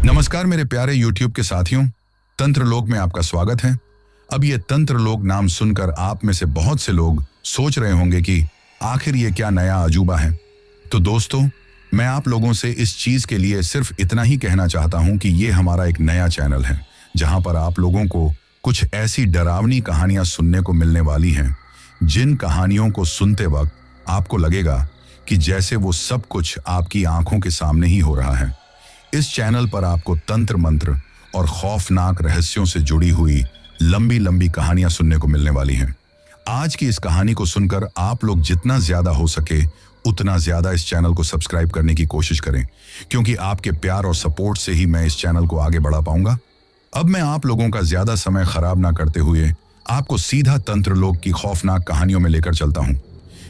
नमस्कार मेरे प्यारे YouTube के साथियों, तंत्रलोक में आपका स्वागत है। अब ये तंत्रलोक नाम सुनकर आप में से बहुत से लोग सोच रहे होंगे कि आखिर ये क्या नया अजूबा है। तो दोस्तों, मैं आप लोगों से इस चीज के लिए सिर्फ इतना ही कहना चाहता हूं कि ये हमारा एक नया चैनल है, जहां पर आप लोगों को कुछ ऐसी डरावनी कहानियां सुनने को मिलने वाली हैं, जिन कहानियों को सुनते वक्त आपको लगेगा कि जैसे वो सब कुछ आपकी आंखों के सामने ही हो रहा है। इस चैनल पर आपको तंत्र मंत्र और खौफनाक रहस्यों से जुड़ी हुई लंबी लंबी कहानियां सुनने को मिलने वाली हैं। आज की इस कहानी को सुनकर आप लोग जितना ज्यादा हो सके उतना ज्यादा इस चैनल को सब्सक्राइब करने की कोशिश करें, क्योंकि आपके प्यार और सपोर्ट से ही मैं इस चैनल को आगे बढ़ा पाऊंगा। अब मैं आप लोगों का ज्यादा समय खराब ना करते हुए आपको सीधा तंत्रलोक की खौफनाक कहानियों में लेकर चलता हूं,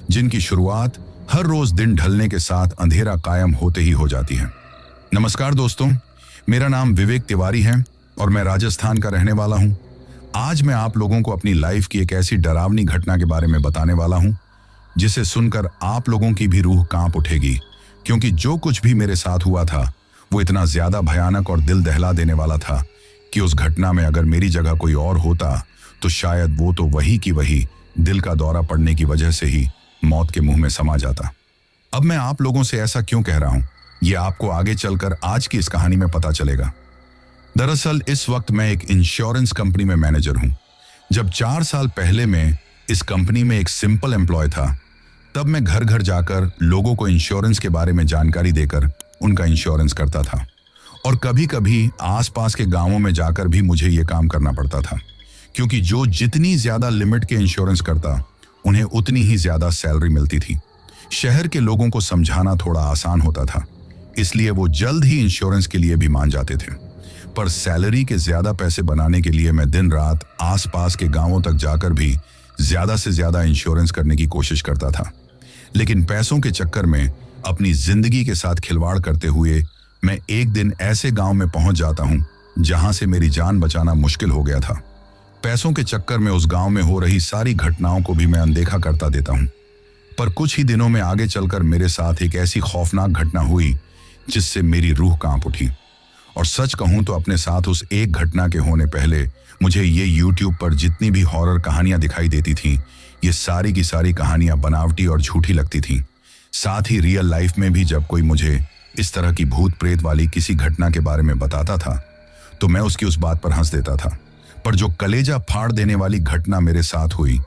जिनकी शुरुआत हर रोज दिन ढलने के साथ अंधेरा कायम होते ही हो जाती है। नमस्कार दोस्तों, मेरा नाम विवेक तिवारी है और मैं राजस्थान का रहने वाला हूं। आज मैं आप लोगों को अपनी लाइफ की एक ऐसी डरावनी घटना के बारे में बताने वाला हूं, जिसे सुनकर आप लोगों की भी रूह कांप उठेगी, क्योंकि जो कुछ भी मेरे साथ हुआ था वो इतना ज्यादा भयानक और दिल दहला देने वाला था कि उस घटना में अगर मेरी जगह कोई और होता तो शायद वो तो वही की वही दिल का दौरा पड़ने की वजह से ही मौत के मुंह में समा जाता। अब मैं आप लोगों से ऐसा क्यों कह रहा हूं, ये आपको आगे चलकर आज की इस कहानी में पता चलेगा। दरअसल इस वक्त मैं एक इंश्योरेंस कंपनी में मैनेजर हूं। जब 4 साल पहले मैं इस कंपनी में एक सिंपल एम्प्लॉय था, तब मैं घर घर जाकर लोगों को इंश्योरेंस के बारे में जानकारी देकर उनका इंश्योरेंस करता था, और कभी कभी आसपास के गांवों में जाकर भी मुझे ये काम करना पड़ता था, क्योंकि जो जितनी ज्यादा लिमिट के इंश्योरेंस करता उन्हें उतनी ही ज्यादा सैलरी मिलती थी। शहर के लोगों को समझाना थोड़ा आसान होता था, इसलिए वो जल्द ही इंश्योरेंस के लिए भी मान जाते थे। पर सैलरी के ज्यादा पैसे बनाने के लिए मैं दिन रात आसपास के गांवों तक जाकर भी ज्यादा से ज्यादा इंश्योरेंस करने की कोशिश करता था। लेकिन पैसों के चक्कर में अपनी जिंदगी के साथ खिलवाड़ करते हुए मैं एक दिन ऐसे गांव में पहुंच जाता हूं जहां से मेरी जान बचाना मुश्किल हो गया था। पैसों के चक्कर में उस गांव में हो रही सारी घटनाओं को भी मैं अनदेखा करता देता हूं। पर कुछ ही दिनों में आगे चलकर मेरे साथ एक ऐसी खौफनाक घटना हुई जिससे मेरी रूह कांप उठी। और सच कहूं तो अपने साथ उस एक घटना के होने पहले मुझे ये YouTube पर जितनी भी हॉरर कहानियां दिखाई देती थीं, ये सारी की सारी कहानियां बनावटी और झूठी लगती थीं। साथ ही रियल लाइफ में भी जब कोई मुझे इस तरह की भूत प्रेत वाली किसी घटना के बारे में बताता था तो मैं उसकी उस बात पर हंस देता था। पर जो कलेजा फाड़ देने वाली घटना मेरे साथ हुई,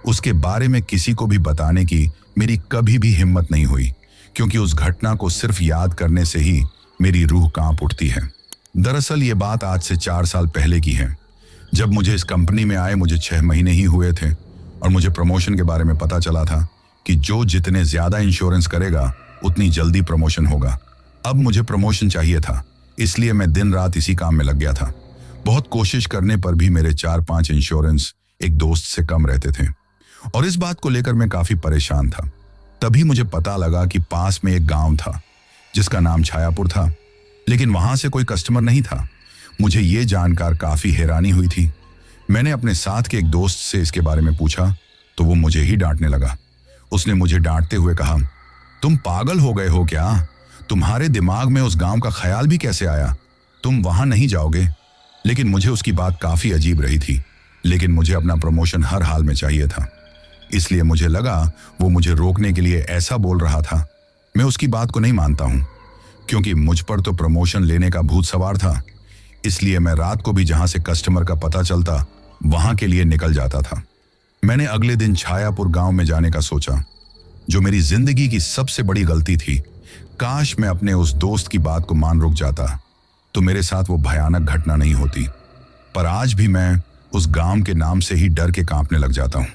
उसके बारे में किसी को भी बताने की मेरी कभी भी हिम्मत नहीं हुई, क्योंकि उस घटना को सिर्फ याद करने से ही मेरी रूह कांप उठती है। दरअसल ये बात आज से 4 साल पहले की है। जब मुझे इस कंपनी में आए मुझे 6 महीने ही हुए थे और मुझे प्रमोशन के बारे में पता चला था कि जो जितने ज्यादा इंश्योरेंस करेगा उतनी जल्दी प्रमोशन होगा। अब मुझे प्रमोशन चाहिए था, इसलिए मैं दिन रात इसी काम में लग गया था। बहुत कोशिश करने पर भी मेरे 4-5 इंश्योरेंस एक दोस्त से कम रहते थे, और इस बात को लेकर मैं काफी परेशान था। तभी मुझे पता लगा कि पास में एक गांव था जिसका नाम छायापुर था, लेकिन वहां से कोई कस्टमर नहीं था। मुझे ये जानकर काफी हैरानी हुई थी। मैंने अपने साथ के एक दोस्त से इसके बारे में पूछा तो वो मुझे ही डांटने लगा। उसने मुझे डांटते हुए कहा, तुम पागल हो गए हो क्या? तुम्हारे दिमाग में उस गांव का ख्याल भी कैसे आया? तुम वहां नहीं जाओगे। लेकिन मुझे उसकी बात काफी अजीब रही थी, लेकिन मुझे अपना प्रमोशन हर हाल में चाहिए था, इसलिए मुझे लगा वो मुझे रोकने के लिए ऐसा बोल रहा था। मैं उसकी बात को नहीं मानता हूं, क्योंकि मुझ पर तो प्रमोशन लेने का भूत सवार था। इसलिए मैं रात को भी जहां से कस्टमर का पता चलता वहां के लिए निकल जाता था। मैंने अगले दिन छायापुर गांव में जाने का सोचा, जो मेरी जिंदगी की सबसे बड़ी गलती थी। काश मैं अपने उस दोस्त की बात को मान रुक जाता तो मेरे साथ वो भयानक घटना नहीं होती। पर आज भी मैं उस गांव के नाम से ही डर के कांपने लग जाता हूं।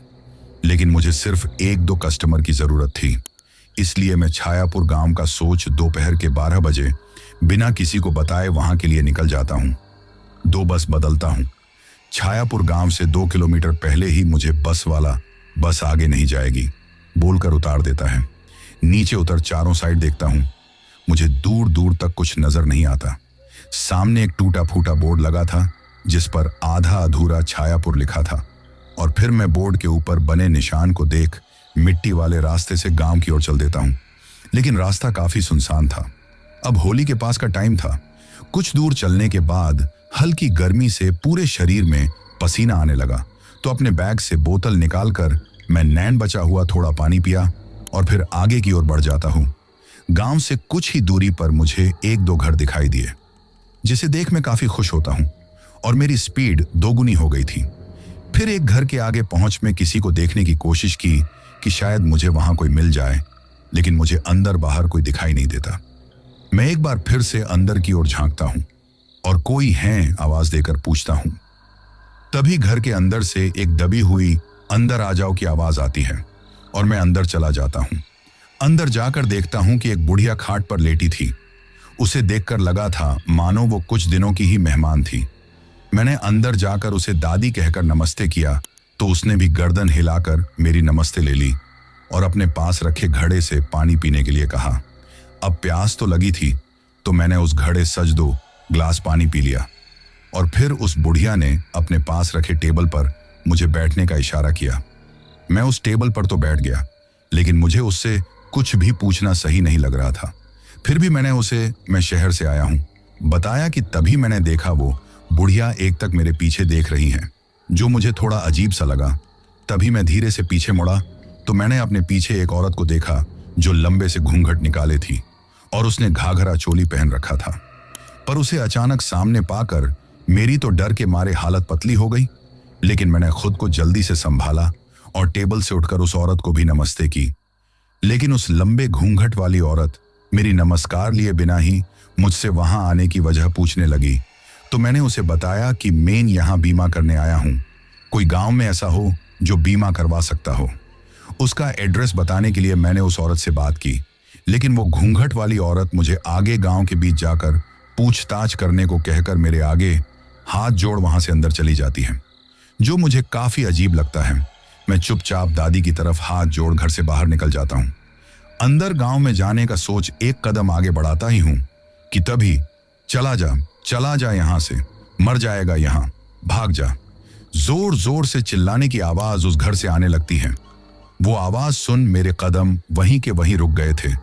लेकिन मुझे सिर्फ 1-2 कस्टमर की जरूरत थी, इसलिए मैं छायापुर गांव का सोच दोपहर के 12 बजे बिना किसी को बताए वहां के लिए निकल जाता हूं। 2 बस बदलता हूं। छायापुर गांव से 2 किलोमीटर पहले ही मुझे बस वाला बस आगे नहीं जाएगी बोलकर उतार देता है। नीचे उतर चारों साइड देखता हूं। मुझे दूर दूर तक कुछ नजर नहीं आता। सामने एक टूटा फूटा बोर्ड लगा था जिस पर आधा अधूरा छायापुर लिखा था, और फिर मैं बोर्ड के ऊपर बने निशान को देख मिट्टी वाले रास्ते से गांव की ओर चल देता हूं। लेकिन रास्ता काफी सुनसान था। अब होली के पास का टाइम था, कुछ दूर चलने के बाद हल्की गर्मी से पूरे शरीर में पसीना आने लगा, तो अपने बैग से बोतल निकालकर मैं नैन बचा हुआ थोड़ा पानी पिया और फिर आगे की ओर बढ़ जाता हूँ। गांव से कुछ ही दूरी पर मुझे 1-2 घर दिखाई दिए, जिसे देख मैं काफी खुश होता हूँ और मेरी स्पीड दोगुनी हो गई थी। फिर एक घर के आगे पहुंच में किसी को देखने की कोशिश की कि शायद मुझे वहां कोई मिल जाए, लेकिन मुझे अंदर बाहर कोई दिखाई नहीं देता। मैं एक बार फिर से अंदर की ओर झांकता हूं और कोई है आवाज देकर पूछता हूं। तभी घर के अंदर से एक दबी हुई अंदर आ जाओ की आवाज आती है और मैं अंदर चला जाता हूं। अंदर जाकर देखता हूं कि एक बुढ़िया खाट पर लेटी थी। उसे देखकर लगा था मानो वो कुछ दिनों की ही मेहमान थी। मैंने अंदर जाकर उसे दादी कहकर नमस्ते किया, तो उसने भी गर्दन हिलाकर मेरी नमस्ते ले ली और अपने पास रखे घड़े से पानी पीने के लिए कहा। अब प्यास तो लगी थी, तो मैंने उस घड़े सज 2 ग्लास पानी पी लिया और फिर उस बुढ़िया ने अपने पास रखे टेबल पर मुझे बैठने का इशारा किया। मैं उस टेबल पर तो बैठ गया, लेकिन मुझे उससे कुछ भी पूछना सही नहीं लग रहा था। फिर भी मैंने उसे मैं शहर से आया हूं बताया कि तभी मैंने देखा वो बुढ़िया एक तक मेरे पीछे देख रही हैं, जो मुझे थोड़ा अजीब सा लगा। तभी मैं धीरे से पीछे मुड़ा तो मैंने अपने पीछे एक औरत को देखा जो लंबे से घूंघट निकाले थी और उसने घाघरा चोली पहन रखा था। पर उसे अचानक सामने पाकर मेरी तो डर के मारे हालत पतली हो गई, लेकिन मैंने खुद को जल्दी से संभाला और टेबल से उठकर उस औरत को भी नमस्ते की। लेकिन उस लंबे घूंघट वाली औरत मेरी नमस्कार लिए बिना ही मुझसे वहां आने की वजह पूछने लगी। तो मैंने उसे बताया कि मैं यहां बीमा करने आया हूं, कोई गांव में ऐसा हो जो बीमा करवा सकता हो। उसका एड्रेस बताने के लिए मैंने उस औरत से बात की, लेकिन वो घूंघट वाली औरत मुझे आगे गांव के बीच जाकर पूछताछ करने को कहकर मेरे आगे हाथ जोड़ वहां से अंदर चली जाती है, जो मुझे काफी अजीब लगता है। मैं चुपचाप दादी की तरफ हाथ जोड़ घर से बाहर निकल जाता हूं। अंदर गांव में जाने का सोच एक कदम आगे बढ़ाता ही हूं कि तभी चला जा यहां से, मर जाएगा यहां, भाग जा। जोर जोर से चिल्लाने की आवाज उस घर से आने लगती है। वो आवाज सुन मेरे कदम वहीं के वहीं रुक गए थे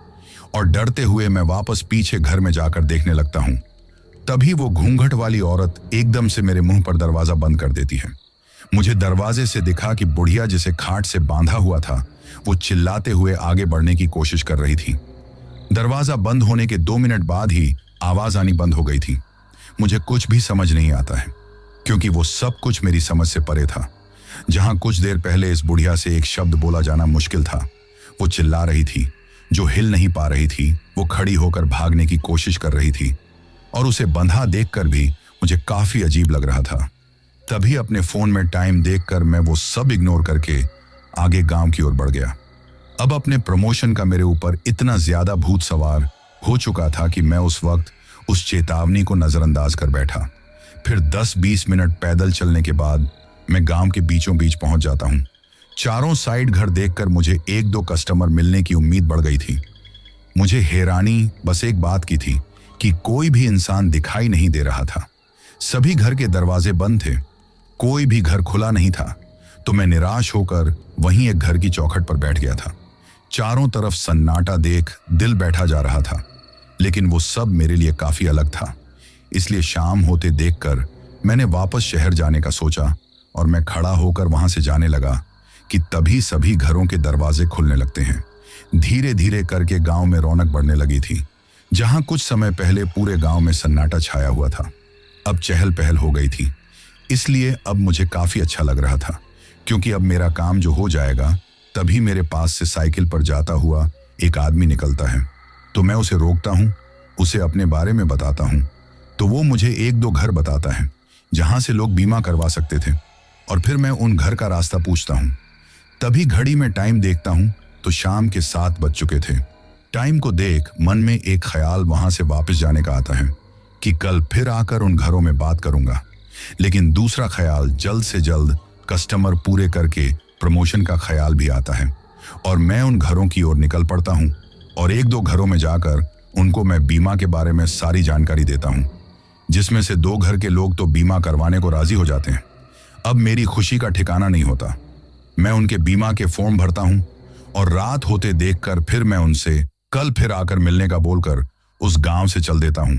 और डरते हुए मैं वापस पीछे घर में जाकर देखने लगता हूं। तभी वो घूंघट वाली औरत एकदम से मेरे मुंह पर दरवाजा बंद कर देती है। मुझे दरवाजे से दिखा कि बुढ़िया जिसे खाट से बांधा हुआ था, वो चिल्लाते हुए आगे बढ़ने की कोशिश कर रही थी। दरवाजा बंद होने के 2 मिनट बाद ही आवाज आनी बंद हो गई थी। मुझे कुछ भी समझ नहीं आता है, क्योंकि वो सब कुछ मेरी समझ से परे था। जहां कुछ देर पहले इस बुढ़िया से एक शब्द बोला जाना मुश्किल था, वो चिल्ला रही थी। जो हिल नहीं पा रही थी, वो खड़ी होकर भागने की कोशिश कर रही थी और उसे बंधा देखकर भी मुझे काफी अजीब लग रहा था। तभी अपने फोन में टाइम देखकर मैं वो सब इग्नोर करके आगे गांव की ओर बढ़ गया। अब अपने प्रमोशन का मेरे ऊपर इतना ज्यादा भूत सवार हो चुका था कि मैं उस वक्त उस चेतावनी को नजरअंदाज कर बैठा। फिर 10-20 मिनट पैदल चलने के बाद मैं गांव के बीचों बीच पहुंच जाता हूं। चारों साइड घर देखकर मुझे 1-2 कस्टमर मिलने की उम्मीद बढ़ गई थी। मुझे हैरानी बस एक बात की थी कि कोई भी इंसान दिखाई नहीं दे रहा था। सभी घर के दरवाजे बंद थे, कोई भी घर खुला नहीं था। तो मैं निराश होकर वहीं एक घर की चौखट पर बैठ गया था। चारों तरफ सन्नाटा देख दिल बैठा जा रहा था, लेकिन वो सब मेरे लिए काफी अलग था। इसलिए शाम होते देखकर मैंने वापस शहर जाने का सोचा और मैं खड़ा होकर वहां से जाने लगा कि तभी सभी घरों के दरवाजे खुलने लगते हैं। धीरे धीरे करके गांव में रौनक बढ़ने लगी थी। जहां कुछ समय पहले पूरे गांव में सन्नाटा छाया हुआ था, अब चहल पहल हो गई थी। इसलिए अब मुझे काफी अच्छा लग रहा था, क्योंकि अब मेरा काम जो हो जाएगा। तभी मेरे पास से साइकिल पर जाता हुआ एक आदमी निकलता है, तो मैं उसे रोकता हूं, उसे अपने बारे में बताता हूं। तो वो मुझे 1-2 घर बताता है जहां से लोग बीमा करवा सकते थे, और फिर मैं उन घर का रास्ता पूछता हूं। तभी घड़ी में टाइम देखता हूं तो शाम के 7 बज चुके थे। टाइम को देख मन में एक ख्याल वहां से वापस जाने का आता है कि कल फिर आकर उन घरों में बात करूंगा। लेकिन दूसरा ख्याल जल्द से जल्द कस्टमर पूरे करके प्रमोशन का ख्याल भी आता है, और मैं उन घरों की ओर निकल पड़ता हूं और 1-2 घरों में जाकर उनको मैं बीमा के बारे में सारी जानकारी देता हूं, जिसमें से 2 घर के लोग तो बीमा करवाने को राजी हो जाते हैं। अब मेरी खुशी का ठिकाना नहीं होता। मैं उनके बीमा के फॉर्म भरता हूं और रात होते देखकर फिर मैं उनसे कल फिर आकर मिलने का बोलकर उस गांव से चल देता हूं।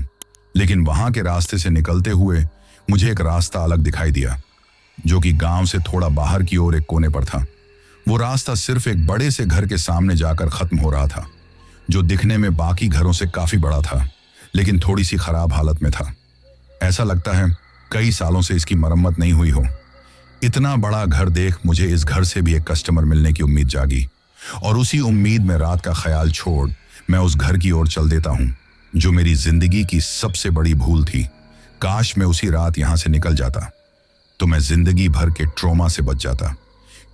लेकिन वहां के रास्ते से निकलते हुए मुझे एक रास्ता अलग दिखाई दिया, जो कि गांव से थोड़ा बाहर की ओर एक कोने पर था। वो रास्ता सिर्फ एक बड़े से घर के सामने जाकर खत्म हो रहा था, जो दिखने में बाकी घरों से काफी बड़ा था, लेकिन थोड़ी सी खराब हालत में था। ऐसा लगता है कई सालों से इसकी मरम्मत नहीं हुई हो। इतना बड़ा घर देख मुझे इस घर से भी एक कस्टमर मिलने की उम्मीद जागी, और उसी उम्मीद में रात का ख्याल छोड़ मैं उस घर की ओर चल देता हूँ, जो मेरी जिंदगी की सबसे बड़ी भूल थी। काश मैं उसी रात यहां से निकल जाता तो मैं जिंदगी भर के ट्रॉमा से बच जाता,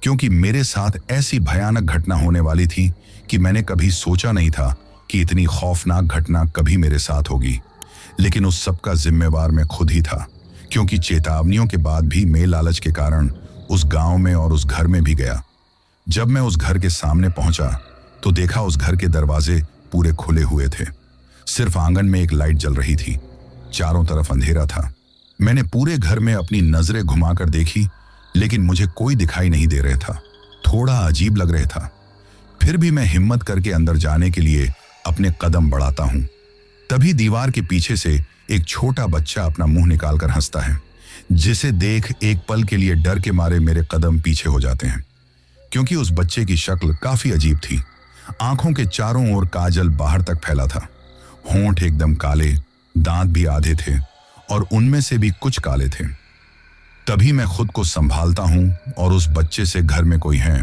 क्योंकि मेरे साथ ऐसी भयानक घटना होने वाली थी कि मैंने कभी सोचा नहीं था कि इतनी खौफनाक घटना कभी मेरे साथ होगी। लेकिन उस सब का जिम्मेवार मैं खुद ही था, क्योंकि चेतावनियों के बाद भी मैं लालच के कारण उस गांव में और उस घर में भी गया। जब मैं उस घर के सामने पहुंचा तो देखा उस घर के दरवाजे पूरे खुले हुए थे। सिर्फ आंगन में एक लाइट जल रही थी, चारों तरफ अंधेरा था। मैंने पूरे घर में अपनी नजरें घुमाकर देखी, लेकिन मुझे कोई दिखाई नहीं दे रहा था। थोड़ा अजीब लग रहा था। फिर भी मैं हिम्मत करके अंदर जाने के लिए अपने कदम बढ़ाता हूं। तभी दीवार के पीछे से एक छोटा बच्चा अपना मुंह निकालकर हंसता है, जिसे देख एक पल के लिए डर के मारे मेरे कदम पीछे हो जाते हैं, क्योंकि उस बच्चे की शक्ल काफी अजीब थी। आंखों के चारों ओर काजल बाहर तक फैला था, होंठ एकदम काले, दांत भी आधे थे और उनमें से भी कुछ काले थे। तभी मैं खुद को संभालता हूं और उस बच्चे से घर में कोई है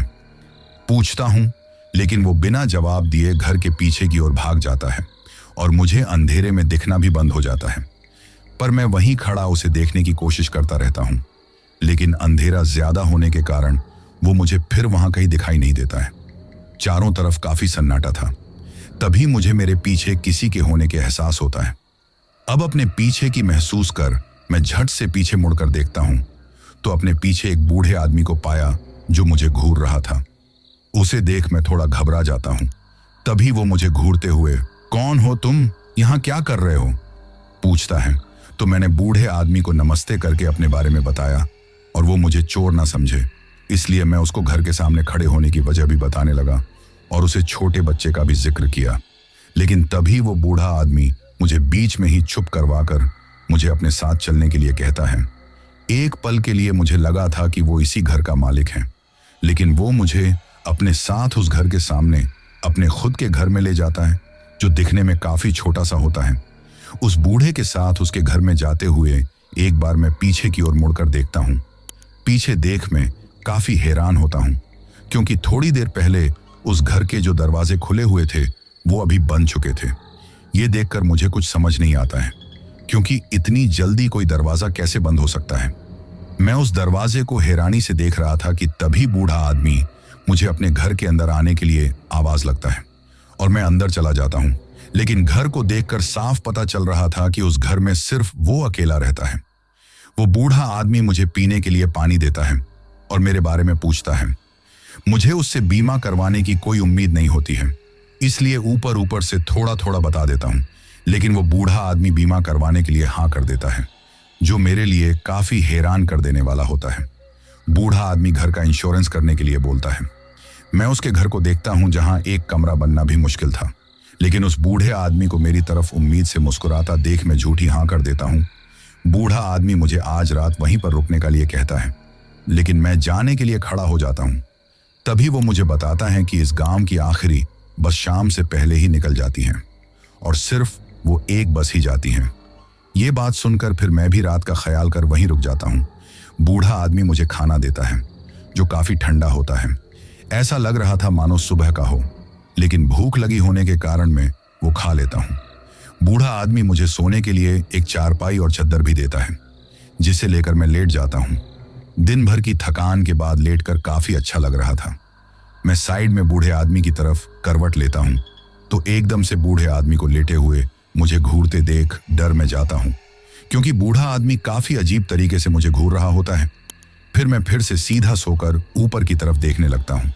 पूछता हूं, लेकिन वो बिना जवाब दिए घर के पीछे की ओर भाग जाता है और मुझे अंधेरे में दिखना भी बंद हो जाता है। पर मैं वहीं खड़ा उसे देखने की कोशिश करता रहता हूं, लेकिन अंधेरा ज्यादा होने के कारण वो मुझे फिर वहां कहीं दिखाई नहीं देता है। चारों तरफ काफी सन्नाटा था। तभी मुझे मेरे पीछे किसी के होने के एहसास होता है। अब अपने पीछे की महसूस कर मैं झट से पीछे मुड़कर देखता हूं तो अपने पीछे एक बूढ़े आदमी को पाया जो मुझे घूर रहा था। उसे देख मैं थोड़ा घबरा जाता हूं। तभी वो मुझे घूरते हुए, कौन हो तुम, यहां क्या कर रहे हो, पूछता है। तो मैंने बूढ़े आदमी को नमस्ते करके अपने बारे में बताया और वो मुझे चोर ना समझे, इसलिए मैं उसको घर के सामने खड़े होने की वजह भी बताने लगा और उसे छोटे बच्चे का भी जिक्र किया। लेकिन तभी वो बूढ़ा आदमी मुझे बीच में ही चुप करवाकर मुझे अपने साथ चलने के लिए कहता है। एक पल के लिए मुझे लगा था कि वो इसी घर का मालिक है, लेकिन वो मुझे अपने साथ उस घर के सामने अपने खुद के घर में ले जाता है, जो दिखने में काफी छोटा सा होता है। उस बूढ़े के साथ उसके घर में जाते हुए एक बार मैं पीछे की ओर मुड़कर देखता हूँ। पीछे देख मैं काफी हैरान होता हूँ, क्योंकि थोड़ी देर पहले उस घर के जो दरवाजे खुले हुए थे वो अभी बंद चुके थे। ये देखकर मुझे कुछ समझ नहीं आता है, क्योंकि इतनी जल्दी कोई दरवाजा कैसे बंद हो सकता है। मैं उस दरवाजे को हैरानी से देख रहा था कि तभी बूढ़ा आदमी मुझे अपने घर के अंदर आने के लिए आवाज लगता है और मैं अंदर चला जाता हूँ। लेकिन घर को देखकर साफ पता चल रहा था कि उस घर में सिर्फ वो अकेला रहता है। वो बूढ़ा आदमी मुझे पीने के लिए पानी देता है और मेरे बारे में पूछता है। मुझे उससे बीमा करवाने की कोई उम्मीद नहीं होती है, इसलिए ऊपर ऊपर से थोड़ा थोड़ा बता देता हूँ। लेकिन वो बूढ़ा आदमी बीमा करवाने के लिए हाँ कर देता है, जो मेरे लिए काफी हैरान कर देने वाला होता है। बूढ़ा आदमी घर का इंश्योरेंस करने के लिए बोलता है। मैं उसके घर को देखता हूं जहां एक कमरा बनना भी मुश्किल था, लेकिन उस बूढ़े आदमी को मेरी तरफ उम्मीद से मुस्कुराता देख मैं झूठी हाँ कर देता हूं। बूढ़ा आदमी मुझे आज रात वहीं पर रुकने का लिए कहता है, लेकिन मैं जाने के लिए खड़ा हो जाता हूं। तभी वो मुझे बताता है कि इस गांव की आखिरी बस शाम से पहले ही निकल जाती है और सिर्फ वो एक बस ही जाती है। ये बात सुनकर फिर मैं भी रात का ख्याल कर वहीं रुक जाता हूँ। बूढ़ा आदमी मुझे खाना देता है, जो काफी ठंडा होता है। ऐसा लग रहा था मानो सुबह का हो, लेकिन भूख लगी होने के कारण मैं वो खा लेता हूँ। बूढ़ा आदमी मुझे सोने के लिए एक चारपाई और चद्दर भी देता है, जिसे लेकर मैं लेट जाता हूँ। दिन भर की थकान के बाद लेटकर काफी अच्छा लग रहा था। मैं साइड में बूढ़े आदमी की तरफ करवट लेता हूँ तो एकदम से बूढ़े आदमी को लेटे हुए मुझे घूरते देख डर में जाता हूँ, क्योंकि बूढ़ा आदमी काफी अजीब तरीके से मुझे घूर रहा होता है। फिर मैं फिर से सीधा सोकर ऊपर की तरफ देखने लगता हूँ।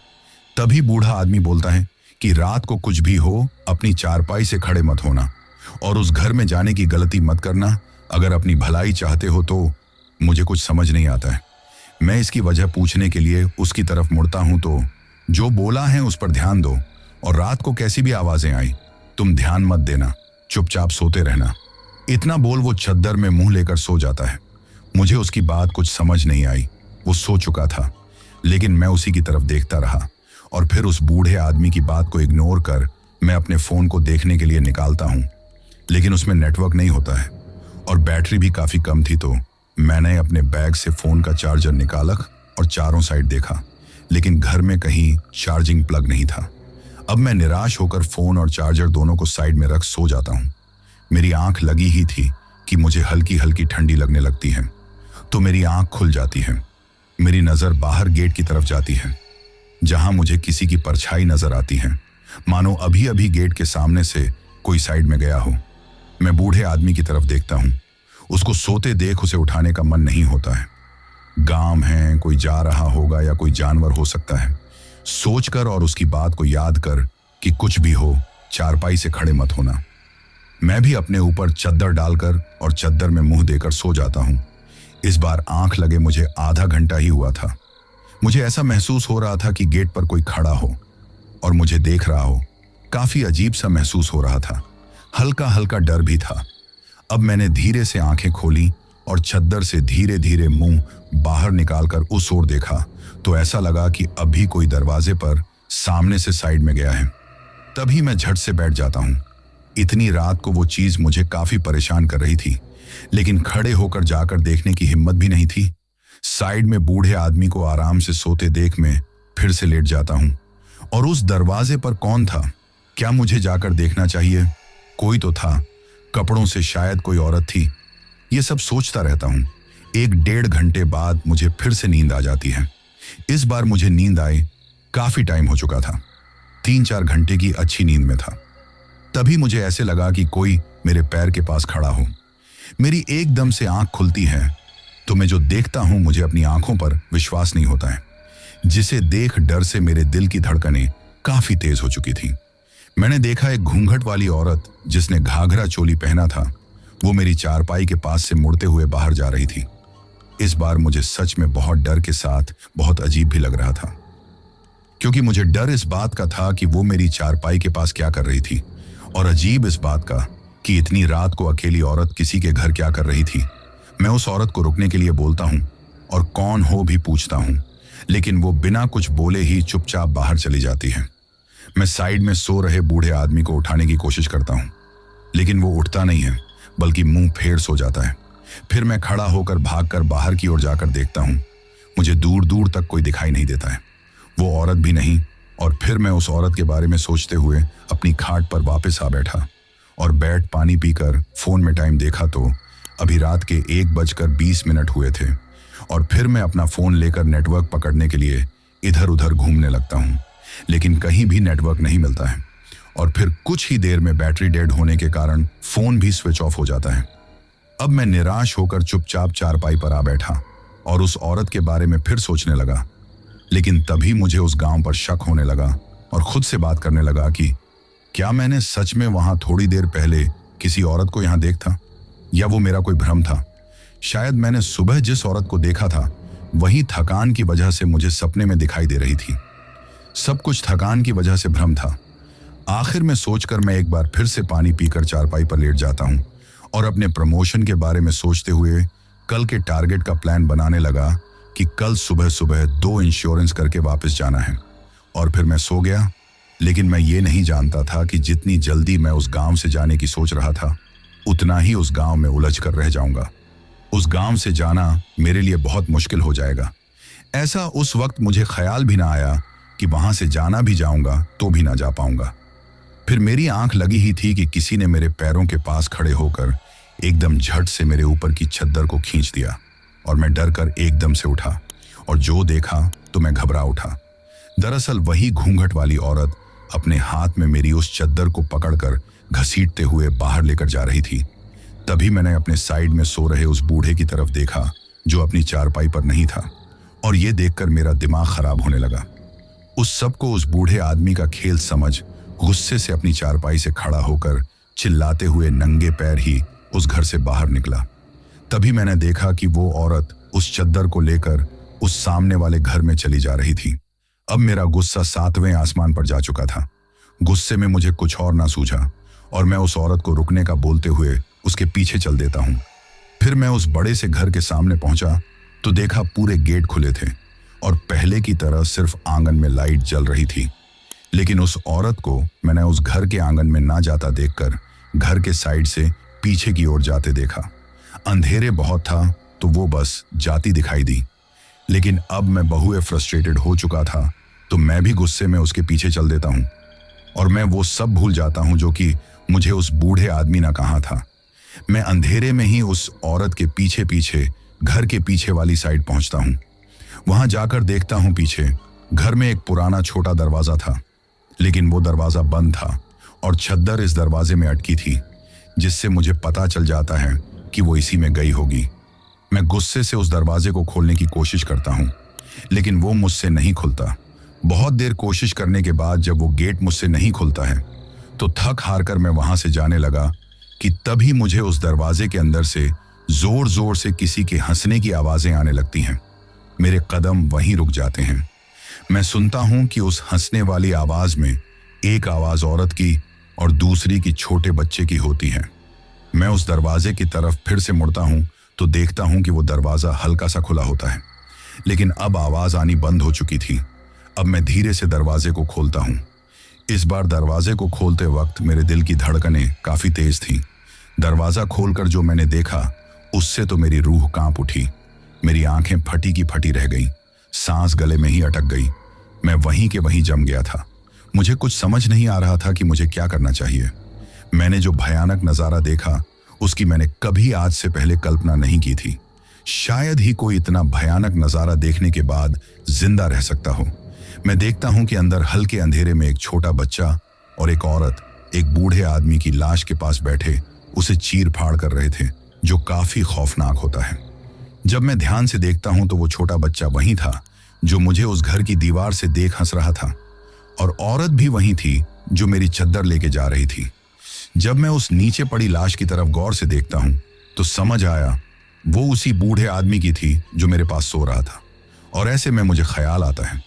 तभी बूढ़ा आदमी बोलता है कि रात को कुछ भी हो अपनी चारपाई से खड़े मत होना और उस घर में जाने की गलती मत करना। अगर अपनी भलाई चाहते हो तो। मुझे कुछ समझ नहीं आता है। मैं इसकी वजह पूछने के लिए उसकी तरफ मुड़ता हूं तो जो बोला है उस पर ध्यान दो, और रात को कैसी भी आवाजें आई तुम ध्यान मत देना, चुपचाप सोते रहना। इतना बोल वो चद्दर में मुंह लेकर सो जाता है। मुझे उसकी बात कुछ समझ नहीं आई। वो सो चुका था, लेकिन मैं उसी की तरफ देखता रहा और फिर उस बूढ़े आदमी की बात को इग्नोर कर मैं अपने फोन को देखने के लिए निकालता हूं, लेकिन उसमें नेटवर्क नहीं होता है और बैटरी भी काफी कम थी। तो मैंने अपने बैग से फोन का चार्जर निकाला और चारों साइड देखा, लेकिन घर में कहीं चार्जिंग प्लग नहीं था। अब मैं निराश होकर फोन और चार्जर दोनों को साइड में रख सो जाता हूं। मेरी आंख लगी ही थी कि मुझे हल्की हल्की ठंडी लगने लगती है, तो मेरी आंख खुल जाती है। मेरी नजर बाहर गेट की तरफ जाती है, जहां मुझे किसी की परछाई नजर आती है, मानो अभी अभी गेट के सामने से कोई साइड में गया हो। मैं बूढ़े आदमी की तरफ देखता हूं। उसको सोते देख उसे उठाने का मन नहीं होता है। गांव है, कोई जा रहा होगा या कोई जानवर हो सकता है। सोचकर और उसकी बात को याद कर कि कुछ भी हो, चारपाई से खड़े मत होना। मैं भी अपने ऊपर चद्दर डालकर और चद्दर में मुंह देकर सो जाता हूं। इस बार आंख लगे मुझे आधा घंटा ही हुआ था। मुझे ऐसा महसूस हो रहा था कि गेट पर कोई खड़ा हो और मुझे देख रहा हो। काफी अजीब सा महसूस हो रहा था। हल्का हल्का डर भी था। अब मैंने धीरे से आंखें खोली और चद्दर से धीरे धीरे मुंह बाहर निकालकर उस ओर देखा, तो ऐसा लगा कि अभी कोई दरवाजे पर सामने से साइड में गया है। तभी मैं झट से बैठ जाता हूं। इतनी रात को वो चीज मुझे काफी परेशान कर रही थी, लेकिन खड़े होकर जाकर देखने की हिम्मत भी नहीं थी। साइड में बूढ़े आदमी को आराम से सोते देख मैं फिर से लेट जाता हूं। और उस दरवाजे पर कौन था? क्या मुझे जाकर देखना चाहिए? कोई तो था, कपड़ों से शायद कोई औरत थी। ये सब सोचता रहता हूं। 1-1.5 घंटे बाद मुझे फिर से नींद आ जाती है। इस बार मुझे नींद आए काफी टाइम हो चुका था। 3-4 घंटे की अच्छी नींद में था। तभी मुझे ऐसे लगा कि कोई मेरे पैर के पास खड़ा हो। मेरी एकदम से आंख खुलती है, तो मैं जो देखता हूं मुझे अपनी आंखों पर विश्वास नहीं होता है, जिसे देख डर से मेरे दिल की धड़कनें काफी तेज हो चुकी थी। मैंने देखा एक घूंघट वाली औरत जिसने घाघरा चोली पहना था, वो मेरी चारपाई के पास से मुड़ते हुए बाहर जा रही थी। इस बार मुझे सच में बहुत डर के साथ बहुत अजीब भी लग रहा था, क्योंकि मुझे डर इस बात का था कि वो मेरी चारपाई के पास क्या कर रही थी, और अजीब इस बात का कि इतनी रात को अकेली औरत किसी के घर क्या कर रही थी। मैं उस औरत को रुकने के लिए बोलता हूं और कौन हो भी पूछता हूं, लेकिन वो बिना कुछ बोले ही चुपचाप बाहर चली जाती है। मैं साइड में सो रहे बूढ़े आदमी को उठाने की कोशिश करता हूं, लेकिन वो उठता नहीं है, बल्कि मुंह फेर सो जाता है। फिर मैं खड़ा होकर भागकर बाहर की ओर जाकर देखता हूं। मुझे दूर दूर तक कोई दिखाई नहीं देता है, वो औरत भी नहीं। और फिर मैं उस औरत के बारे में सोचते हुए अपनी खाट पर वापस आ बैठा और बैठ पानी पीकर फोन में टाइम देखा, तो अभी रात के 1:20 हुए थे। और फिर मैं अपना फोन लेकर नेटवर्क पकड़ने के लिए इधर उधर घूमने लगता हूं, लेकिन कहीं भी नेटवर्क नहीं मिलता है। और फिर कुछ ही देर में बैटरी डेड होने के कारण फोन भी स्विच ऑफ हो जाता है। अब मैं निराश होकर चुपचाप चारपाई पर आ बैठा और उस औरत के बारे में फिर सोचने लगा। लेकिन तभी मुझे उस गांव पर शक होने लगा और खुद से बात करने लगा कि क्या मैंने सच में वहां थोड़ी देर पहले किसी औरत को यहां देखा, या वो मेरा कोई भ्रम था। शायद मैंने सुबह जिस औरत को देखा था वही थकान की वजह से मुझे सपने में दिखाई दे रही थी। सब कुछ थकान की वजह से भ्रम था। आखिर में सोचकर मैं एक बार फिर से पानी पीकर चारपाई पर लेट जाता हूं और अपने प्रमोशन के बारे में सोचते हुए कल के टारगेट का प्लान बनाने लगा कि कल सुबह सुबह 2 इंश्योरेंस करके वापस जाना है। और फिर मैं सो गया। लेकिन मैं ये नहीं जानता था कि जितनी जल्दी मैं उस गांव से जाने की सोच रहा था, उतना ही उस गांव में उलझ कर रह जाऊंगा। उस गांव से जाना मेरे लिए बहुत मुश्किल हो जाएगा। ऐसा उस वक्त मुझे ख्याल भी ना आया कि वहां से जाना भी जाऊंगा तो भी ना जा पाऊंगा। फिर मेरी आंख लगी ही थी कि किसी ने मेरे पैरों के पास खड़े होकर एकदम झट से मेरे ऊपर की चद्दर को खींच दिया और मैं डर कर एकदम से उठा और जो देखा तो मैं घबरा उठा। दरअसल वही घूंघट वाली औरत अपने हाथ में मेरी उस चद्दर को पकड़कर घसीटते हुए बाहर लेकर जा रही थी। तभी मैंने अपने साइड में सो रहे उस बूढ़े की तरफ देखा जो अपनी चारपाई पर नहीं था, और ये देखकर मेरा दिमाग खराब होने लगा। उस सबको उस बूढ़े आदमी का खेल समझ गुस्से से अपनी चारपाई से खड़ा होकर चिल्लाते हुए नंगे पैर ही उस घर से बाहर निकला। तभी मैंने देखा कि वो औरत उस चद्दर को लेकर उस सामने वाले घर में चली जा रही थी। अब मेरा गुस्सा 7वें आसमान पर जा चुका था। गुस्से में मुझे कुछ और ना सूझा और मैं उस औरत को रुकने का बोलते हुए उसके पीछे चल देता हूँ। फिर मैं उस बड़े से घर के सामने पहुंचा तो देखा पूरे गेट खुले थे और पहले की तरह सिर्फ आंगन में लाइट जल रही थी। लेकिन उस औरत को मैंने उस घर के आंगन में ना जाता देखकर घर के साइड से पीछे की ओर जाते देखा। अंधेरे बहुत था तो वो बस जाती दिखाई दी। लेकिन अब मैं बहुए फ्रस्ट्रेटेड हो चुका था तो मैं भी गुस्से में उसके पीछे चल देता हूँ और मैं वो सब भूल जाता हूँ जो कि मुझे उस बूढ़े आदमी ने कहा था। मैं अंधेरे में ही उस औरत के पीछे पीछे घर के पीछे वाली साइड पहुंचता हूँ। वहां जाकर देखता हूँ पीछे घर में एक पुराना छोटा दरवाजा था, लेकिन वो दरवाजा बंद था और छद्दर इस दरवाजे में अटकी थी, जिससे मुझे पता चल जाता है कि वो इसी में गई होगी। मैं गुस्से से उस दरवाजे को खोलने की कोशिश करता हूँ, लेकिन वो मुझसे नहीं खुलता। बहुत देर कोशिश करने के बाद जब वो गेट मुझसे नहीं खुलता है तो थक हार कर मैं वहां से जाने लगा कि तभी मुझे उस दरवाजे के अंदर से जोर जोर से किसी के हंसने की आवाजें आने लगती हैं। मेरे कदम वहीं रुक जाते हैं। मैं सुनता हूं कि उस हंसने वाली आवाज में एक आवाज औरत की और दूसरी की छोटे बच्चे की होती है। मैं उस दरवाजे की तरफ फिर से मुड़ता हूं तो देखता हूं कि वो दरवाजा हल्का सा खुला होता है, लेकिन अब आवाज आनी बंद हो चुकी थी। अब मैं धीरे से दरवाजे को खोलता हूं। इस बार दरवाजे को खोलते वक्त मेरे दिल की धड़कनें काफी तेज थीं। दरवाजा खोलकर जो मैंने देखा उससे तो मेरी रूह कांप उठी। मेरी आंखें फटी की फटी रह गईं, सांस गले में ही अटक गई। मैं वहीं के वहीं जम गया था। मुझे कुछ समझ नहीं आ रहा था कि मुझे क्या करना चाहिए। मैंने जो भयानक नजारा देखा उसकी मैंने कभी आज से पहले कल्पना नहीं की थी। शायद ही कोई इतना भयानक नजारा देखने के बाद जिंदा रह सकता हो। मैं देखता हूं कि अंदर हल्के अंधेरे में एक छोटा बच्चा और एक औरत एक बूढ़े आदमी की लाश के पास बैठे उसे चीर फाड़ कर रहे थे, जो काफी खौफनाक होता है। जब मैं ध्यान से देखता हूं तो वो छोटा बच्चा वही था जो मुझे उस घर की दीवार से देख हंस रहा था, और औरत भी वही थी जो मेरी चद्दर लेके जा रही थी। जब मैं उस नीचे पड़ी लाश की तरफ गौर से देखता हूं तो समझ आया वो उसी बूढ़े आदमी की थी जो मेरे पास सो रहा था। और ऐसे में मुझे ख्याल आता है,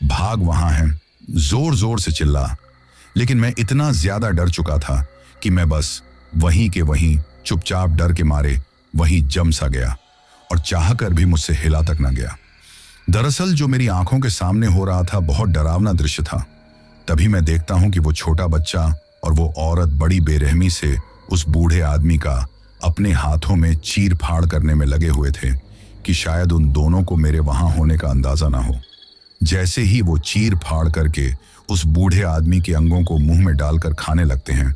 भाग वहां है, जोर जोर से चिल्ला। लेकिन मैं इतना ज्यादा डर चुका था कि मैं बस वहीं के वहीं चुपचाप डर के मारे वहीं जम सा गया और चाहकर भी मुझसे हिला तक ना गया। दरअसल जो मेरी आंखों के सामने हो रहा था बहुत डरावना दृश्य था। तभी मैं देखता हूं कि वो छोटा बच्चा और वो औरत बड़ी बेरहमी से उस बूढ़े आदमी का अपने हाथों में चीर फाड़ करने में लगे हुए थे कि शायद उन दोनों को मेरे वहां होने का अंदाजा ना हो। जैसे ही वो चीर फाड़ करके उस बूढ़े आदमी के अंगों को मुंह में डालकर खाने लगते हैं,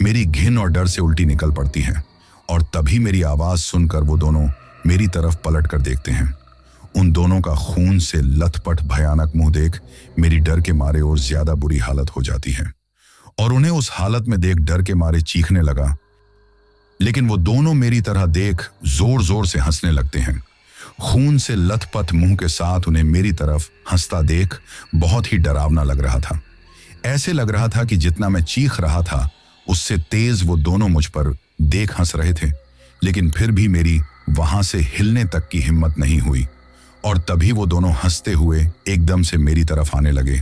मेरी घिन और डर से उल्टी निकल पड़ती है। और तभी मेरी आवाज सुनकर वो दोनों मेरी तरफ पलट कर देखते हैं। उन दोनों का खून से लथपथ भयानक मुंह देख मेरी डर के मारे और ज्यादा बुरी हालत हो जाती है और उन्हें उस हालत में देख डर के मारे चीखने लगा। लेकिन वो दोनों मेरी तरह देख जोर जोर से हंसने लगते हैं। खून से लथपथ मुंह के साथ उन्हें मेरी तरफ हंसता देख बहुत ही डरावना लग रहा था। ऐसे लग रहा था कि जितना मैं चीख रहा था उससे तेज वो दोनों मुझ पर देख हंस रहे थे। लेकिन फिर भी मेरी वहां से हिलने तक की हिम्मत नहीं हुई और तभी वो दोनों हंसते हुए एकदम से मेरी तरफ आने लगे,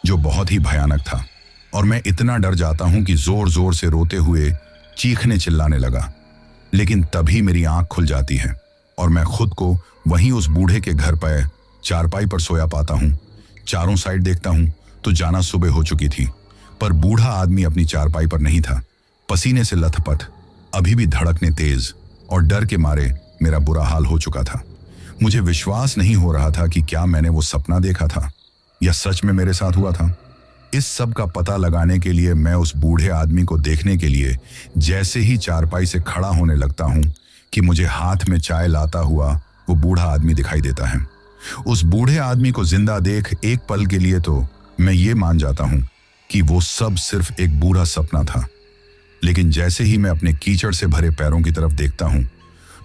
जो बहुत ही भयानक था। और मैं इतना डर जाता हूं कि जोर जोर से रोते हुए चीखने चिल्लाने लगा। लेकिन तभी मेरी आंख खुल जाती है और मैं खुद को वहीं उस बूढ़े के घर पर चारपाई पर सोया पाता हूं। चारों साइड देखता हूं तो जाना सुबह हो चुकी थी, पर बूढ़ा आदमी अपनी चारपाई पर नहीं था। पसीने से लथपथ, अभी भी धड़कने तेज और डर के मारे मेरा बुरा हाल हो चुका था। मुझे विश्वास नहीं हो रहा था कि क्या मैंने वो सपना देखा था या सच में मेरे साथ हुआ था। इस सब का पता लगाने के लिए मैं उस बूढ़े आदमी को देखने के लिए जैसे ही चारपाई से खड़ा होने लगता हूं कि मुझे हाथ में चाय लाता हुआ वो बूढ़ा आदमी दिखाई देता है। उस बूढ़े आदमी को जिंदा देख एक पल के लिए तो मैं ये मान जाता हूं कि वो सब सिर्फ एक बुरा सपना था। लेकिन जैसे ही मैं अपने कीचड़ से भरे पैरों की तरफ देखता हूं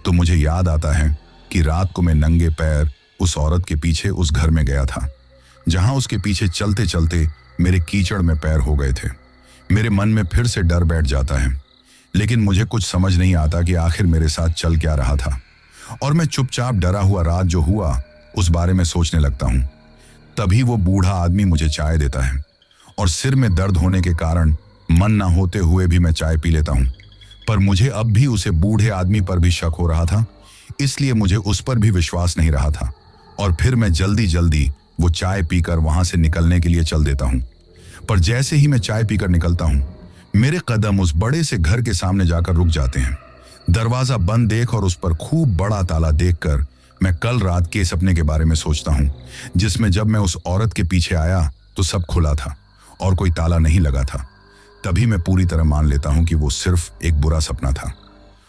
तो मुझे याद आता है कि रात को मैं नंगे पैर उस औरत के पीछे उस घर में गया था, जहां उसके पीछे चलते चलते मेरे कीचड़ में पैर हो गए थे। मेरे मन में फिर से डर बैठ जाता है, लेकिन मुझे कुछ समझ नहीं आता कि आखिर मेरे साथ चल क्या रहा था। और मैं चुपचाप डरा हुआ रात जो हुआ उस बारे में सोचने लगता हूं। तभी वो बूढ़ा आदमी मुझे चाय देता है और सिर में दर्द होने के कारण मन ना होते हुए भी मैं चाय पी लेता हूं। पर मुझे अब भी उसे बूढ़े आदमी पर भी शक हो रहा था, इसलिए मुझे उस पर भी विश्वास नहीं रहा था। और फिर मैं जल्दी जल्दी वो चाय पीकर वहां से निकलने के लिए चल देता हूं। पर जैसे ही मैं चाय पीकर निकलता हूं, मेरे कदम उस बड़े से घर के सामने जाकर रुक जाते हैं। दरवाजा बंद देख और उस पर खूब बड़ा ताला देखकर मैं कल रात के सपने के बारे में सोचता हूं, जिसमें जब मैं उस औरत के पीछे आया तो सब खुला था और कोई ताला नहीं लगा था। तभी मैं पूरी तरह मान लेता हूं कि वो सिर्फ एक बुरा सपना था।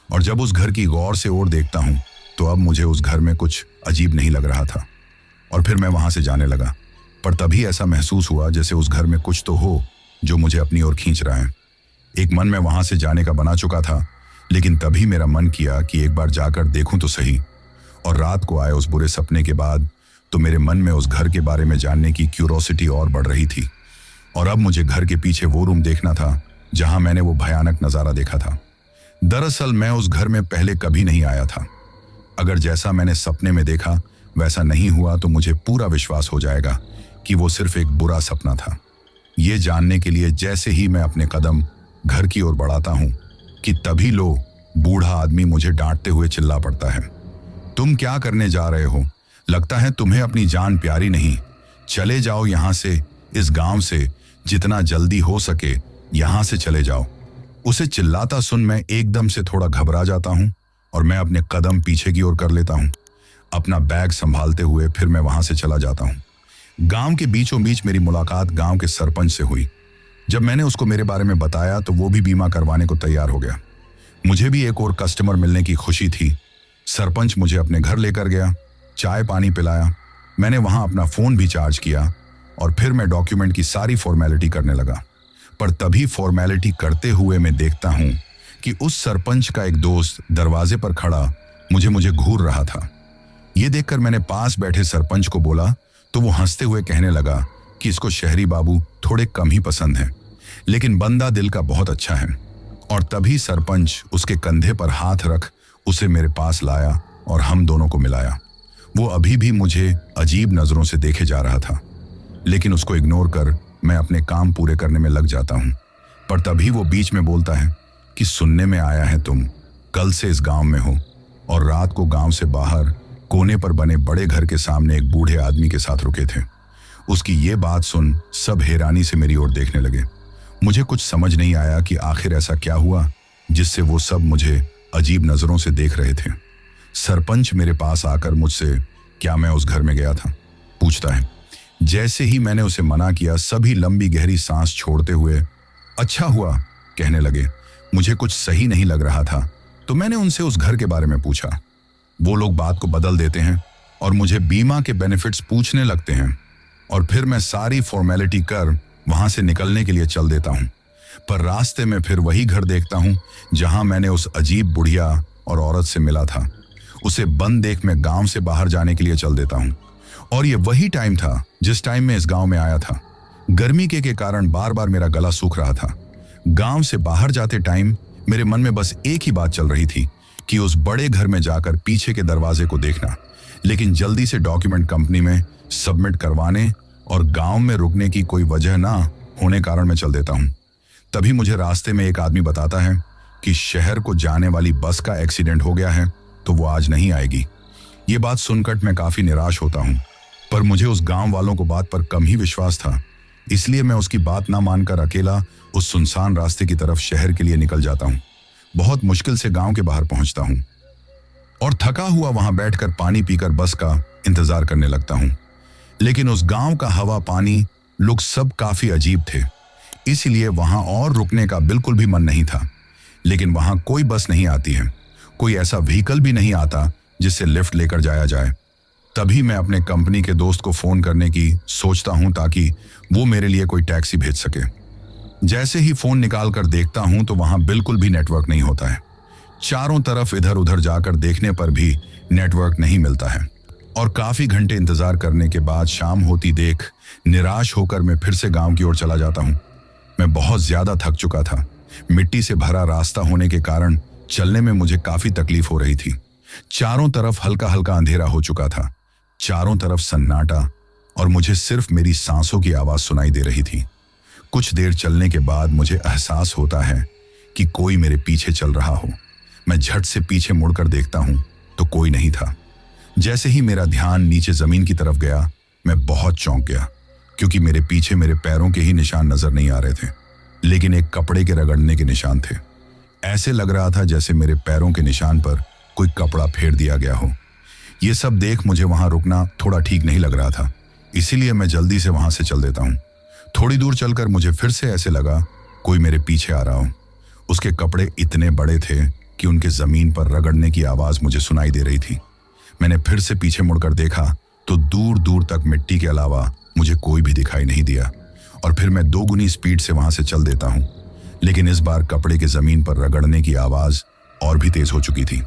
और जब उस घर की गौर से ओर देखता हूं तो अब मुझे उस घर में कुछ अजीब नहीं लग रहा था। और फिर मैं वहां से जाने लगा, पर तभी ऐसा महसूस हुआ जैसे उस घर में कुछ तो हो जो मुझे अपनी ओर खींच रहा है। एक मन में वहां से जाने का बना चुका था, लेकिन तभी मेरा मन किया कि एक बार जाकर देखूं तो सही। और रात को आए उस बुरे सपने के बाद तो मेरे मन में उस घर के बारे में जानने की क्यूरोसिटी और बढ़ रही थी। और अब मुझे घर के पीछे वो रूम देखना था जहां मैंने वो भयानक नजारा देखा था। दरअसल मैं उस घर में पहले कभी नहीं आया था। अगर जैसा मैंने सपने में देखा वैसा नहीं हुआ तो मुझे पूरा विश्वास हो जाएगा कि वो सिर्फ एक बुरा सपना था। ये जानने के लिए जैसे ही मैं अपने कदम घर की ओर बढ़ाता हूं कि तभी लो बूढ़ा आदमी मुझे डांटते हुए चिल्ला पड़ता है, तुम क्या करने जा रहे हो? लगता है तुम्हें अपनी जान प्यारी नहीं। चले जाओ यहां से, इस गांव से, जितना जल्दी हो सके यहां से चले जाओ। उसे चिल्लाता सुन मैं एकदम से थोड़ा घबरा जाता हूं और मैं अपने कदम पीछे की ओर कर लेता हूं। अपना बैग संभालते हुए फिर मैं वहां से चला जाता हूं। गांव के बीचों बीच मेरी मुलाकात गांव के सरपंच से हुई। जब मैंने उसको मेरे बारे में बताया तो वो भी बीमा करवाने को तैयार हो गया। मुझे भी एक और कस्टमर मिलने की खुशी थी। सरपंच मुझे अपने घर लेकर गया, चाय पानी पिलाया। मैंने वहां अपना फोन भी चार्ज किया और फिर मैं डॉक्यूमेंट की सारी फॉर्मेलिटी करने लगा। पर तभी फॉर्मेलिटी करते हुए मैं देखता हूं कि उस सरपंच का एक दोस्त दरवाजे पर खड़ा मुझे घूर रहा था। ये देखकर मैंने पास बैठे सरपंच को बोला तो वो हंसते हुए कहने लगा कि इसको शहरी बाबू थोड़े कम ही पसंद हैं, लेकिन बंदा दिल का बहुत अच्छा है। और तभी सरपंच उसके कंधे पर हाथ रख उसे मेरे पास लाया और हम दोनों को मिलाया। वो अभी भी मुझे अजीब नजरों से देखे जा रहा था, लेकिन उसको इग्नोर कर मैं अपने काम पूरे करने में लग जाता हूं। पर तभी वो बीच में बोलता है कि सुनने में आया है तुम कल से इस गांव में हो और रात को गांव से बाहर कोने पर बने बड़े घर के सामने एक बूढ़े आदमी के साथ रुके थे। उसकी ये बात सुन सब हैरानी से मेरी ओर देखने लगे। मुझे कुछ समझ नहीं आया कि आखिर ऐसा क्या हुआ जिससे वो सब मुझे अजीब नजरों से देख रहे थे। सरपंच मेरे पास आकर मुझसे क्या मैं उस घर में गया था पूछता है। जैसे ही मैंने उसे मना किया सभी लंबी गहरी सांस छोड़ते हुए अच्छा हुआ कहने लगे। मुझे कुछ सही नहीं लग रहा था तो मैंने उनसे उस घर के बारे में पूछा। वो लोग बात को बदल देते हैं और मुझे बीमा के बेनिफिट्स पूछने लगते हैं और फिर मैं सारी फॉर्मेलिटी कर वहां से निकलने के लिए चल देता हूं। पर रास्ते में फिर वही घर देखता हूं जहां मैंने उस अजीब बुढ़िया और औरत से मिला था। उसे बंद देख मैं गांव से बाहर जाने के लिए चल देता हूं। और ये वही टाइम था जिस टाइम मैं इस गांव में आया था। गर्मी के कारण बार बार मेरा गला सूख रहा था। गांव से बाहर जाते टाइम मेरे मन में बस एक ही बात चल रही थी कि उस बड़े घर में जाकर पीछे के दरवाजे को देखना, लेकिन जल्दी से डॉक्यूमेंट कंपनी में सबमिट करवाने और गांव में रुकने की कोई वजह ना होने कारण मैं चल देता हूं। तभी मुझे रास्ते में एक आदमी बताता है कि शहर को जाने वाली बस का एक्सीडेंट हो गया है तो वो आज नहीं आएगी। ये बात सुनकर मैं काफी निराश होता हूं, पर मुझे उस गांव वालों को बात पर कम ही विश्वास था, इसलिए मैं उसकी बात ना मानकर अकेला उस सुनसान रास्ते की तरफ शहर के लिए निकल जाता हूं। बहुत मुश्किल से गांव के बाहर पहुंचता हूं और थका हुआ वहां बैठकर पानी पीकर बस का इंतजार करने लगता हूं। लेकिन उस गांव का हवा पानी लोग सब काफी अजीब थे, इसलिए वहां और रुकने का बिल्कुल भी मन नहीं था। लेकिन वहां कोई बस नहीं आती है, कोई ऐसा व्हीकल भी नहीं आता जिससे लिफ्ट लेकर जाया जाए। तभी मैं अपने कंपनी के दोस्त को फोन करने की सोचता हूं ताकि वो मेरे लिए कोई टैक्सी भेज सके। जैसे ही फोन निकाल कर देखता हूं तो वहां बिल्कुल भी नेटवर्क नहीं होता है। चारों तरफ इधर उधर जाकर देखने पर भी नेटवर्क नहीं मिलता है और काफी घंटे इंतजार करने के बाद शाम होती देख निराश होकर मैं फिर से गांव की ओर चला जाता हूं। मैं बहुत ज्यादा थक चुका था। मिट्टी से भरा रास्ता होने के कारण चलने में मुझे काफी तकलीफ हो रही थी। चारों तरफ हल्का हल्का अंधेरा हो चुका था, चारों तरफ सन्नाटा और मुझे सिर्फ मेरी सांसों की आवाज सुनाई दे रही थी। कुछ देर चलने के बाद मुझे एहसास होता है कि कोई मेरे पीछे चल रहा हो। मैं झट से पीछे मुड़कर देखता हूं तो कोई नहीं था। जैसे ही मेरा ध्यान नीचे जमीन की तरफ गया, मैं बहुत चौंक गया, क्योंकि मेरे पीछे मेरे पैरों के ही निशान नजर नहीं आ रहे थे, लेकिन एक कपड़े के रगड़ने के निशान थे। ऐसे लग रहा था जैसे मेरे पैरों के निशान पर कोई कपड़ा फेर दिया गया हो। ये सब देख मुझे वहां रुकना थोड़ा ठीक नहीं लग रहा था, इसीलिए मैं जल्दी से वहां से चल देता हूं। थोड़ी दूर चलकर मुझे फिर से ऐसे लगा कोई मेरे पीछे आ रहा हो। उसके कपड़े इतने बड़े थे कि उनके जमीन पर रगड़ने की आवाज मुझे सुनाई दे रही थी। मैंने फिर से पीछे मुड़कर देखा तो दूर दूर तक मिट्टी के अलावा मुझे कोई भी दिखाई नहीं दिया, और फिर मैं दोगुनी स्पीड से वहां से चल देता हूं। लेकिन इस बार कपड़े के जमीन पर रगड़ने की आवाज और भी तेज हो चुकी थी।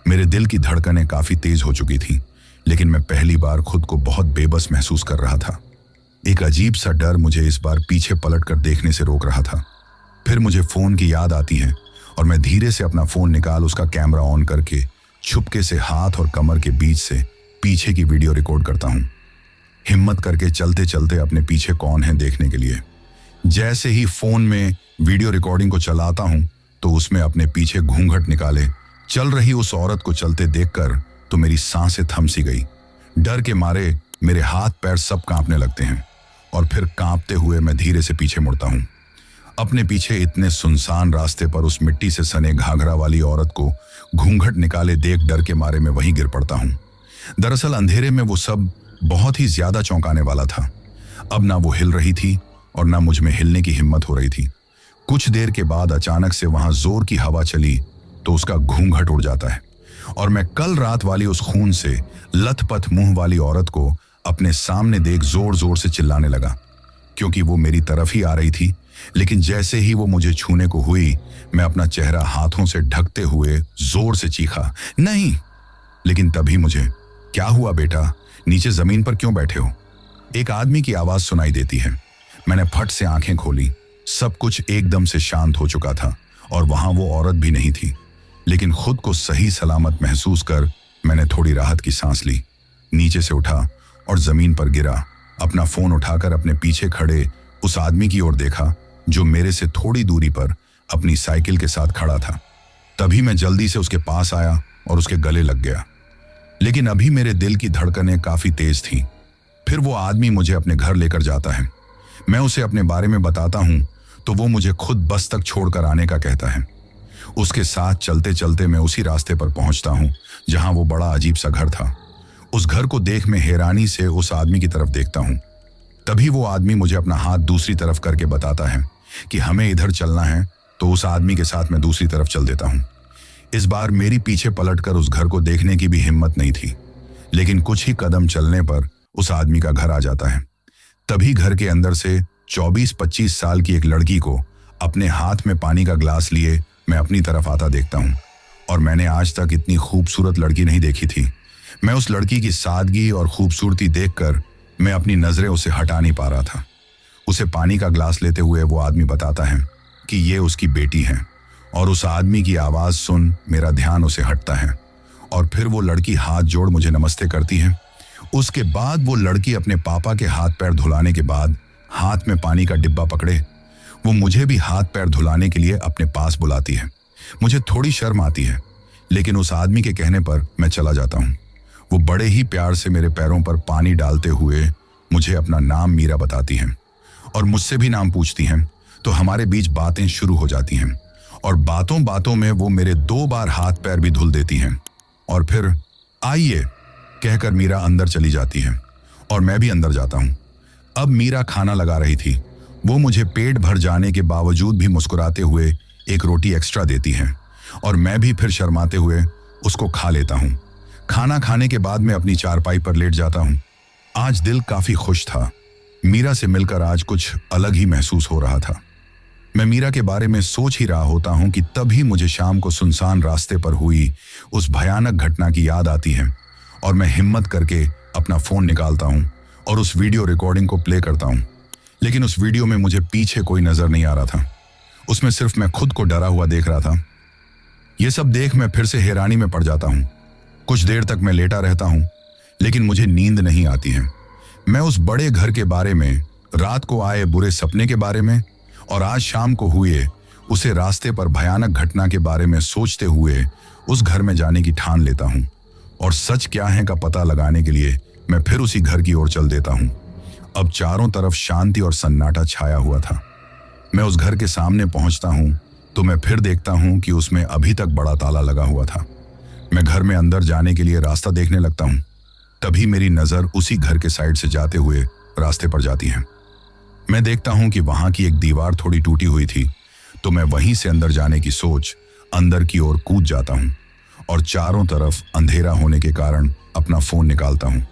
मेरे दिल की धड़कनें काफी तेज हो चुकी थी, लेकिन मैं पहली बार खुद को बहुत बेबस महसूस कर रहा था। एक अजीब सा डर मुझे इस बार पीछे पलटकर देखने से रोक रहा था। फिर मुझे फोन की याद आती है और मैं धीरे से अपना फोन निकाल उसका कैमरा ऑन करके छुपके से हाथ और कमर के बीच से पीछे की वीडियो रिकॉर्ड करता हूं, हिम्मत करके चलते चलते अपने पीछे कौन है देखने के लिए। जैसे ही फोन में वीडियो रिकॉर्डिंग को चलाता हूं तो उसमें अपने पीछे घूंघट निकाले चल रही उस औरत को चलते देखकर तो मेरी सांसें थम सी गई। डर के मारे मेरे हाथ पैर सब कांपने लगते हैं, और फिर कांपते हुए मैं धीरे से पीछे मुड़ता हूं। अपने पीछे इतने सुनसान रास्ते पर उस मिट्टी से सने घाघरा वाली औरत को घूंघट निकाले देख डर के मारे में वहीं गिर पड़ता हूं। दरअसल अंधेरे में वो सब बहुत ही ज्यादा चौंकाने वाला था। अब ना वो हिल रही थी और ना मुझ में हिलने की हिम्मत हो रही थी। कुछ देर के बाद अचानक से वहां जोर की हवा चली तो उसका घूंघट उड़ जाता है, और मैं कल रात वाली उस खून से लथपथ मुंह वाली औरत को अपने सामने देख जोर जोर से चिल्लाने लगा, क्योंकि वो मेरी तरफ ही आ रही थी। लेकिन जैसे ही वो मुझे छूने को हुई, मैं अपना चेहरा हाथों से ढकते हुए जोर से चीखा, नहीं। लेकिन तभी मुझे, क्या हुआ बेटा, नीचे जमीन पर क्यों बैठे हो? एक आदमी की आवाज सुनाई देती है। मैंने फट से आंखें खोली। सब कुछ एकदम से शांत हो चुका था और वहां वो औरत भी नहीं थी। लेकिन खुद को सही सलामत महसूस कर मैंने थोड़ी राहत की सांस ली। नीचे से उठा और जमीन पर गिरा। अपना फोन उठाकर अपने पीछे खड़े उस आदमी की ओर देखा जो मेरे से थोड़ी दूरी पर अपनी साइकिल के साथ खड़ा था। तभी मैं जल्दी से उसके पास आया और उसके गले लग गया। लेकिन अभी मेरे दिल की धड़कनें काफी तेज थीं। फिर वो आदमी मुझे अपने घर लेकर जाता है। मैं उसे अपने बारे में बताता हूं तो वो मुझे खुद बस तक छोड़कर आने का कहता है। उसके साथ चलते चलते मैं उसी रास्ते पर पहुंचता हूं जहां वो बड़ा अजीब सा घर था। उस घर को देख मैं हैरानी से उस आदमी की तरफ देखता हूं। तभी वो आदमी मुझे अपना हाथ दूसरी तरफ करके बताता है कि हमें इधर चलना है, तो उस आदमी के साथ मैं दूसरी तरफ चल देता हूं। इस बार मेरी पीछे पलटकर उस घर को देखने की भी हिम्मत नहीं थी, लेकिन कुछ ही कदम चलने पर उस आदमी का घर आ जाता है। तभी घर के अंदर से 24-25 साल की एक लड़की को अपने हाथ में पानी का ग्लास लिए मैं अपनी तरफ आता देखता हूं, और मैंने आज तक इतनी खूबसूरत लड़की नहीं देखी थी। मैं उस लड़की की सादगी और खूबसूरती देखकर मैं अपनी नजरें उसे हटा नहीं पा रहा था। उसे पानी का ग्लास लेते हुए वो आदमी बताता है कि ये उसकी बेटी है, और उस आदमी की आवाज सुन मेरा ध्यान उसे हटता है, और फिर वो लड़की हाथ जोड़ मुझे नमस्ते करती है। उसके बाद वो लड़की अपने पापा के हाथ पैर धुलाने के बाद हाथ में पानी का डिब्बा पकड़े वो मुझे भी हाथ पैर धुलाने के लिए अपने पास बुलाती है। मुझे थोड़ी शर्म आती है, लेकिन उस आदमी के कहने पर मैं चला जाता हूँ। वो बड़े ही प्यार से मेरे पैरों पर पानी डालते हुए मुझे अपना नाम मीरा बताती हैं, और मुझसे भी नाम पूछती हैं। तो हमारे बीच बातें शुरू हो जाती हैं, और बातों बातों में वो मेरे 2 बार हाथ पैर भी धुल देती हैं, और फिर आइए कहकर मीरा अंदर चली जाती है, और मैं भी अंदर जाता हूँ। अब मीरा खाना लगा रही थी। वो मुझे पेट भर जाने के बावजूद भी मुस्कुराते हुए एक रोटी एक्स्ट्रा देती है, और मैं भी फिर शर्माते हुए उसको खा लेता हूँ। खाना खाने के बाद मैं अपनी चारपाई पर लेट जाता हूँ। आज दिल काफी खुश था। मीरा से मिलकर आज कुछ अलग ही महसूस हो रहा था। मैं मीरा के बारे में सोच ही रहा होता हूँ कि तभी मुझे शाम को सुनसान रास्ते पर हुई उस भयानक घटना की याद आती है, और मैं हिम्मत करके अपना फोन निकालता हूँ और उस वीडियो रिकॉर्डिंग को प्ले करता हूँ। लेकिन उस वीडियो में मुझे पीछे कोई नजर नहीं आ रहा था। उसमें सिर्फ मैं खुद को डरा हुआ देख रहा था। यह सब देख मैं फिर से हैरानी में पड़ जाता हूँ। कुछ देर तक मैं लेटा रहता हूँ, लेकिन मुझे नींद नहीं आती है। मैं उस बड़े घर के बारे में, रात को आए बुरे सपने के बारे में, और आज शाम को हुए उसे रास्ते पर भयानक घटना के बारे में सोचते हुए उस घर में जाने की ठान लेता हूँ और सच क्या है का पता लगाने के लिए मैं फिर उसी घर की ओर चल देता हूँ। अब चारों तरफ शांति और सन्नाटा छाया हुआ था। मैं उस घर के सामने पहुंचता हूँ तो मैं फिर देखता हूँ कि उसमें अभी तक बड़ा ताला लगा हुआ था। मैं घर में अंदर जाने के लिए रास्ता देखने लगता हूँ। तभी मेरी नजर उसी घर के साइड से जाते हुए रास्ते पर जाती है। मैं देखता हूँ कि वहां की एक दीवार थोड़ी टूटी हुई थी, तो मैं वहीं से अंदर जाने की सोच अंदर की ओर कूद जाता हूँ और चारों तरफ अंधेरा होने के कारण अपना फोन निकालता हूँ,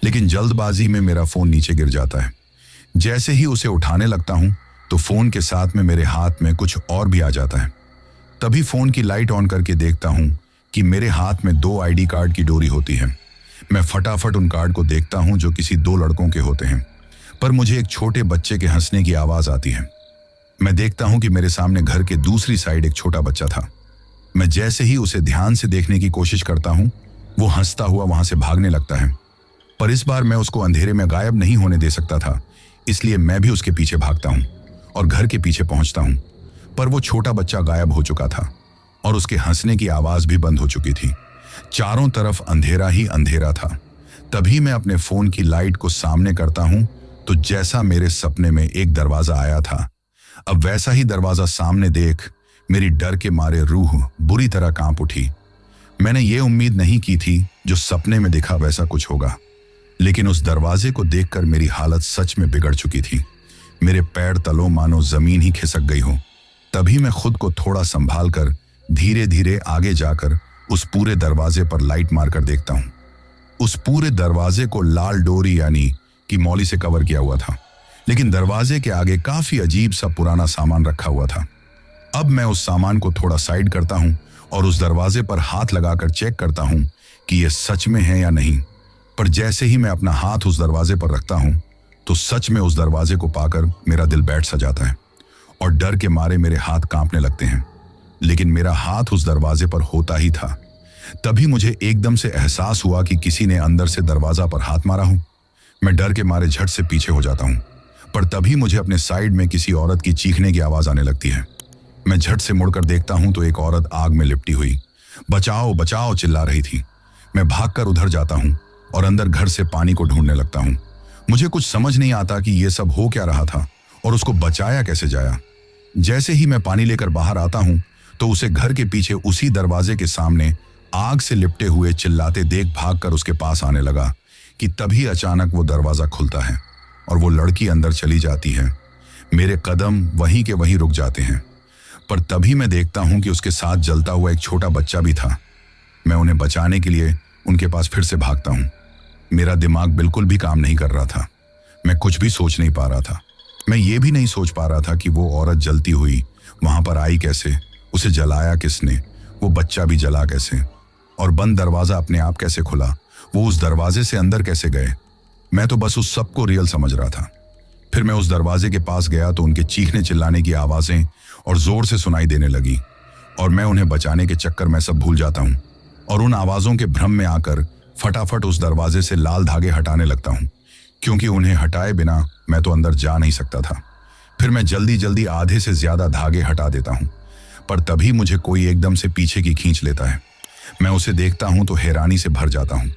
लेकिन जल्दबाजी में मेरा फोन नीचे गिर जाता है। जैसे ही उसे उठाने लगता हूँ तो फोन के साथ में मेरे हाथ में कुछ और भी आ जाता है। तभी फोन की लाइट ऑन करके देखता हूँ कि मेरे हाथ में 2 आईडी कार्ड की डोरी होती है। मैं फटाफट उन कार्ड को देखता हूँ जो किसी 2 लड़कों के होते हैं, पर मुझे एक छोटे बच्चे के हंसने की आवाज आती है। मैं देखता हूँ कि मेरे सामने घर के दूसरी साइड एक छोटा बच्चा था। मैं जैसे ही उसे ध्यान से देखने की कोशिश करता हूँ, वो हंसता हुआ वहां से भागने लगता है। पर इस बार मैं उसको अंधेरे में गायब नहीं होने दे सकता था, इसलिए मैं भी उसके पीछे भागता हूँ और घर के पीछे पहुंचता हूँ। पर वो छोटा बच्चा गायब हो चुका था और उसके हंसने की आवाज भी बंद हो चुकी थी। चारों तरफ अंधेरा ही अंधेरा था। तभी मैं अपने फोन की लाइट को सामने करता हूँ तो जैसा मेरे सपने में एक दरवाजा आया था, अब वैसा ही दरवाजा सामने देख मेरी डर के मारे रूह बुरी तरह कांप उठी। मैंने ये उम्मीद नहीं की थी जो सपने में दिखा वैसा कुछ होगा, लेकिन उस दरवाजे को देखकर मेरी हालत सच में बिगड़ चुकी थी। मेरे पैर तलों मानो जमीन ही खिसक गई हो। तभी मैं खुद को थोड़ा संभाल कर धीरे धीरे आगे जाकर उस पूरे दरवाजे पर लाइट मारकर देखता हूँ। उस पूरे दरवाजे को लाल डोरी यानी कि मौली से कवर किया हुआ था, लेकिन दरवाजे के आगे काफी अजीब सा पुराना सामान रखा हुआ था। अब मैं उस सामान को थोड़ा साइड करता हूँ और उस दरवाजे पर हाथ लगाकर चेक करता हूँ कि यह सच में है या नहीं। पर जैसे ही मैं अपना हाथ उस दरवाजे पर रखता हूँ तो सच में उस दरवाजे को पाकर मेरा दिल बैठ सा जाता है और डर के मारे मेरे हाथ कांपने लगते हैं। लेकिन मेरा हाथ उस दरवाजे पर होता ही था। तभी मुझे एकदम से एहसास हुआ कि किसी ने अंदर से दरवाजा पर हाथ मारा हो। मैं डर के मारे झट से पीछे हो जाता हूँ, पर तभी मुझे अपने साइड में किसी औरत की चीखने की आवाज आने लगती है। मैं झट से मुड़कर देखता हूँ तो एक औरत आग में लिपटी हुई बचाओ बचाओ चिल्ला रही थी। मैं भागकर उधर जाता हूँ और अंदर घर से पानी को ढूंढने लगता हूँ। मुझे कुछ समझ नहीं आता कि ये सब हो क्या रहा था और उसको बचाया कैसे जाया। जैसे ही मैं पानी लेकर बाहर आता हूँ तो उसे घर के पीछे उसी दरवाजे के सामने आग से लिपटे हुए चिल्लाते देख भागकर उसके पास आने लगा कि तभी अचानक वो दरवाजा खुलता है और वो लड़की अंदर चली जाती है। मेरे कदम वहीं के वहीं रुक जाते हैं, पर तभी मैं देखता हूं कि उसके साथ जलता हुआ एक छोटा बच्चा भी था। मैं उन्हें बचाने के लिए उनके पास फिर से भागता हूं। मेरा दिमाग बिल्कुल भी काम नहीं कर रहा था। मैं कुछ भी सोच नहीं पा रहा था। मैं ये भी नहीं सोच पा रहा था कि वो औरत जलती हुई वहां पर आई कैसे, उसे जलाया किसने, वो बच्चा भी जला कैसे, और बंद दरवाजा अपने आप कैसे खुला, वो उस दरवाजे से अंदर कैसे गए। मैं तो बस उस सबको रियल समझ रहा था। फिर मैं उस दरवाजे के पास गया तो उनके चीखने चिल्लाने की आवाजें और जोर से सुनाई देने लगी और मैं उन्हें बचाने के चक्कर में सब भूल जाता हूँ और उन आवाजों के भ्रम में आकर फटाफट उस दरवाजे से लाल धागे हटाने लगता हूँ, क्योंकि उन्हें हटाए बिना मैं तो अंदर जा नहीं सकता था। फिर मैं जल्दी जल्दी आधे से ज्यादा धागे हटा देता हूँ, पर तभी मुझे कोई एकदम से पीछे की खींच लेता है। मैं उसे देखता हूँ तो हैरानी से भर जाता हूँ।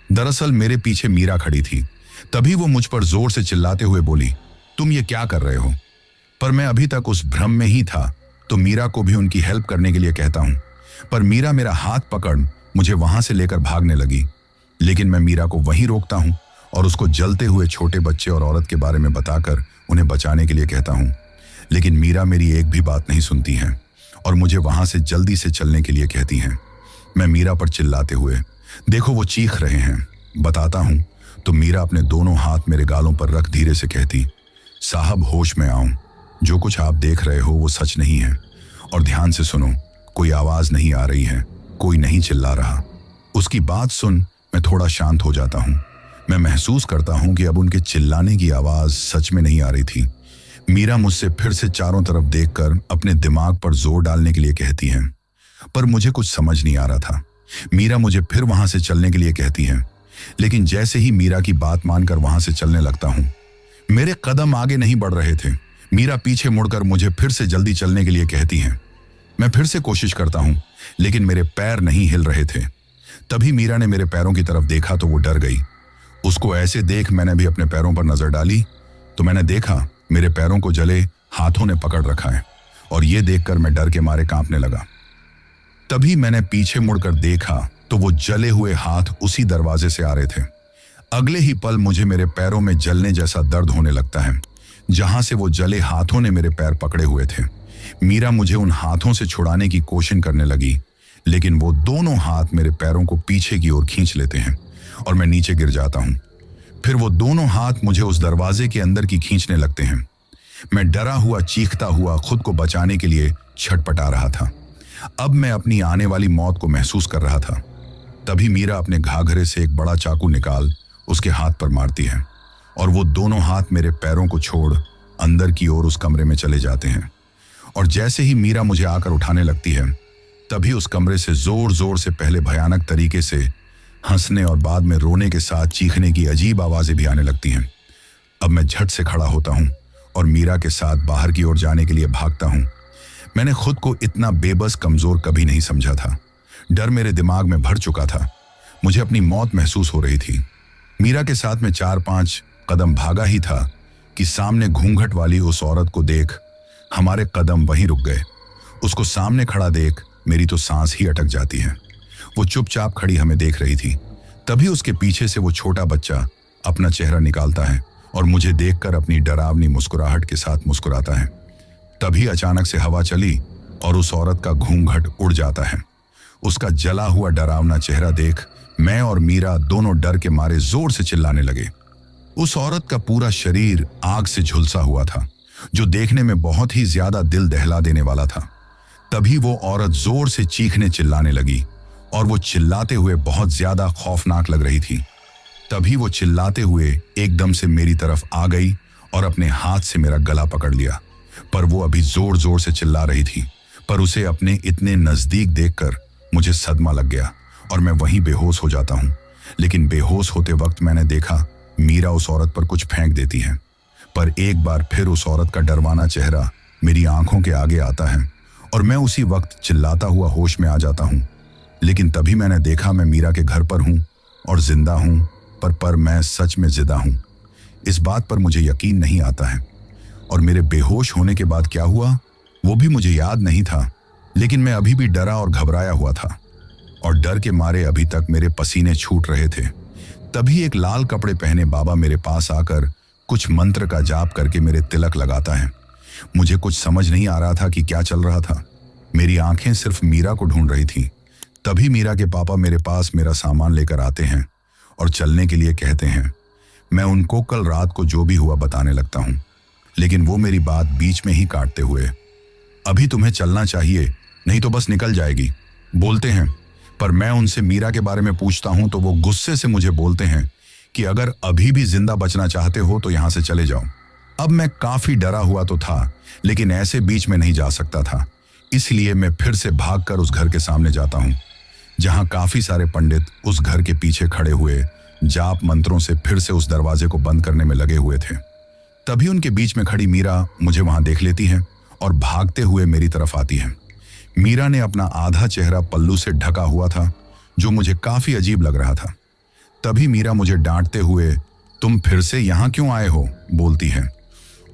दरअसल मेरे पीछे मीरा खड़ी थी। तभी वो मुझ पर जोर से चिल्लाते हुए बोली, तुम ये क्या कर रहे हो? पर मैं अभी तक उस भ्रम में ही था तो मीरा को भी उनकी हेल्प करने के लिए कहता हूँ, पर मीरा मेरा हाथ पकड़ मुझे वहां से लेकर भागने लगी। लेकिन मैं मीरा को वहीं रोकता हूँ और उसको जलते हुए छोटे बच्चे और औरत के बारे में बताकर उन्हें बचाने के लिए कहता हूँ। लेकिन मीरा मेरी एक भी बात नहीं सुनती हैं और मुझे वहां से जल्दी से चलने के लिए कहती हैं। मैं मीरा पर चिल्लाते हुए, देखो वो चीख रहे हैं, बताता हूँ तो मीरा अपने दोनों हाथ मेरे गालों पर रख धीरे से कहती, साहब होश में आओ, जो कुछ आप देख रहे हो वो सच नहीं है, और ध्यान से सुनो, कोई आवाज नहीं आ रही है, कोई नहीं चिल्ला रहा। उसकी बात सुन मैं थोड़ा शांत हो जाता हूँ। मैं महसूस करता हूँ कि अब उनके चिल्लाने की आवाज सच में नहीं आ रही थी। मीरा मुझसे फिर से चारों तरफ देखकर अपने दिमाग पर जोर डालने के लिए कहती है, पर मुझे कुछ समझ नहीं आ रहा था। मीरा मुझे फिर वहां से चलने के लिए कहती है, लेकिन जैसे ही मीरा की बात मानकर वहां से चलने लगता हूं, मेरे कदम आगे नहीं बढ़ रहे थे। मीरा पीछे मुड़कर मुझे फिर से जल्दी चलने के लिए कहती हैं। मैं फिर से कोशिश करता हूं, लेकिन मेरे पैर नहीं हिल रहे थे। तभी मीरा ने मेरे पैरों की तरफ देखा तो वो डर गई। उसको ऐसे देख मैंने भी अपने पैरों पर नजर डाली तो मैंने देखा मेरे पैरों को जले हाथों ने पकड़ रखा है, और ये देखकर मैं डर के मारे कांपने लगा। तभी मैंने पीछे मुड़कर देखा तो वो जले हुए हाथ उसी दरवाजे से आ रहे थे। अगले ही पल मुझे मेरे पैरों में जलने जैसा दर्द होने लगता है, जहां से वो जले हाथों ने मेरे पैर पकड़े हुए थे। मीरा मुझे उन हाथों से छुड़ाने की कोशिश करने लगी, लेकिन वो दोनों हाथ मेरे पैरों को पीछे की ओर खींच लेते हैं और मैं नीचे गिर जाता हूं। फिर वो दोनों हाथ मुझे उस दरवाजे के अंदर की खींचने लगते हैं। मैं डरा हुआ चीखता हुआ खुद को बचाने के लिए छटपटा रहा था। अब मैं अपनी आने वाली मौत को महसूस कर रहा था। तभी मीरा अपने घाघरे से एक बड़ा चाकू निकाल उसके हाथ पर मारती है, और वो दोनों हाथ मेरे पैरों को छोड़ अंदर की ओर उस कमरे में चले जाते हैं। और जैसे ही मीरा मुझे आकर उठाने लगती है, तभी उस कमरे से जोर जोर से पहले भयानक तरीके से हंसने और बाद में रोने के साथ चीखने की अजीब आवाजें भी आने लगती हैं। अब मैं झट से खड़ा होता हूं और मीरा के साथ बाहर की ओर जाने के लिए भागता हूं। मैंने खुद को इतना बेबस कमजोर कभी नहीं समझा था। डर मेरे दिमाग में भर चुका था। मुझे अपनी मौत महसूस हो रही थी। मीरा के साथ मैं 4-5 कदम भागा ही था कि सामने घूंघट वाली उस औरत को देख हमारे कदम वहीं रुक गए। उसको सामने खड़ा देख मेरी तो सांस ही अटक जाती है। वो चुपचाप खड़ी हमें देख रही थी। तभी उसके पीछे से वो छोटा बच्चा अपना चेहरा निकालता है और मुझे देखकर अपनी डरावनी मुस्कुराहट के साथ मुस्कुराता है। तभी अचानक से हवा चली और उस औरत का घूंघट उड़ जाता है। उसका जला हुआ डरावना चेहरा देख मैं और मीरा दोनों डर के मारे जोर से चिल्लाने लगे। उस औरत का पूरा शरीर आग से झुलसा हुआ था, जो देखने में बहुत ही ज्यादा दिल दहला देने वाला था। तभी वो औरत जोर से चीखने चिल्लाने लगी, और वो चिल्लाते हुए बहुत ज्यादा खौफनाक लग रही थी। तभी वो चिल्लाते हुए एकदम से मेरी तरफ आ गई और अपने हाथ से मेरा गला पकड़ लिया। पर वो अभी जोर जोर से चिल्ला रही थी, पर उसे अपने इतने नजदीक देखकर मुझे सदमा लग गया और मैं वहीं बेहोश हो जाता हूं। लेकिन बेहोश होते वक्त मैंने देखा मीरा उस औरत पर कुछ फेंक देती है, पर एक बार फिर उस औरत का डरवाना चेहरा मेरी आंखों के आगे आता है और मैं उसी वक्त चिल्लाता हुआ होश में आ जाता हूं। लेकिन तभी मैंने देखा मैं मीरा के घर पर हूं और जिंदा हूं, पर मैं सच में जिंदा हूं। इस बात पर मुझे यकीन नहीं आता है। और मेरे बेहोश होने के बाद क्या हुआ वो भी मुझे याद नहीं था, लेकिन मैं अभी भी डरा और घबराया हुआ था और डर के मारे अभी तक मेरे पसीने छूट रहे थे। तभी एक लाल कपड़े पहने बाबा मेरे पास आकर कुछ मंत्र का जाप करके मेरे तिलक लगाता है। मुझे कुछ समझ नहीं आ रहा था कि क्या चल रहा था। मेरी आंखें सिर्फ मीरा को ढूंढ रही थी। तभी मीरा के पापा मेरे पास मेरा सामान लेकर आते हैं और चलने के लिए कहते हैं। मैं उनको कल रात को जो भी हुआ बताने लगता हूं, लेकिन वो मेरी बात बीच में ही काटते हुए अभी तुम्हें चलना चाहिए, नहीं तो बस निकल जाएगी, बोलते हैं। पर मैं उनसे मीरा के बारे में पूछता हूं तो वो गुस्से से मुझे बोलते हैं कि अगर अभी भी जिंदा बचना चाहते हो तो यहां से चले जाओ। अब मैं काफी डरा हुआ तो था, लेकिन ऐसे बीच में नहीं जा सकता था। इसलिए मैं फिर से भागकर उस घर के सामने जाता हूं, जहां काफी सारे पंडित उस घर के पीछे खड़े हुए जाप मंत्रों से फिर से उस दरवाजे को बंद करने में लगे हुए थे। तभी उनके बीच में खड़ी मीरा मुझे वहां देख लेती है और भागते हुए मेरी तरफ आती है। मीरा ने अपना आधा चेहरा पल्लू से ढका हुआ था, जो मुझे काफी अजीब लग रहा था। तभी मीरा मुझे डांटते हुए तुम फिर से यहां क्यों आए हो, बोलती है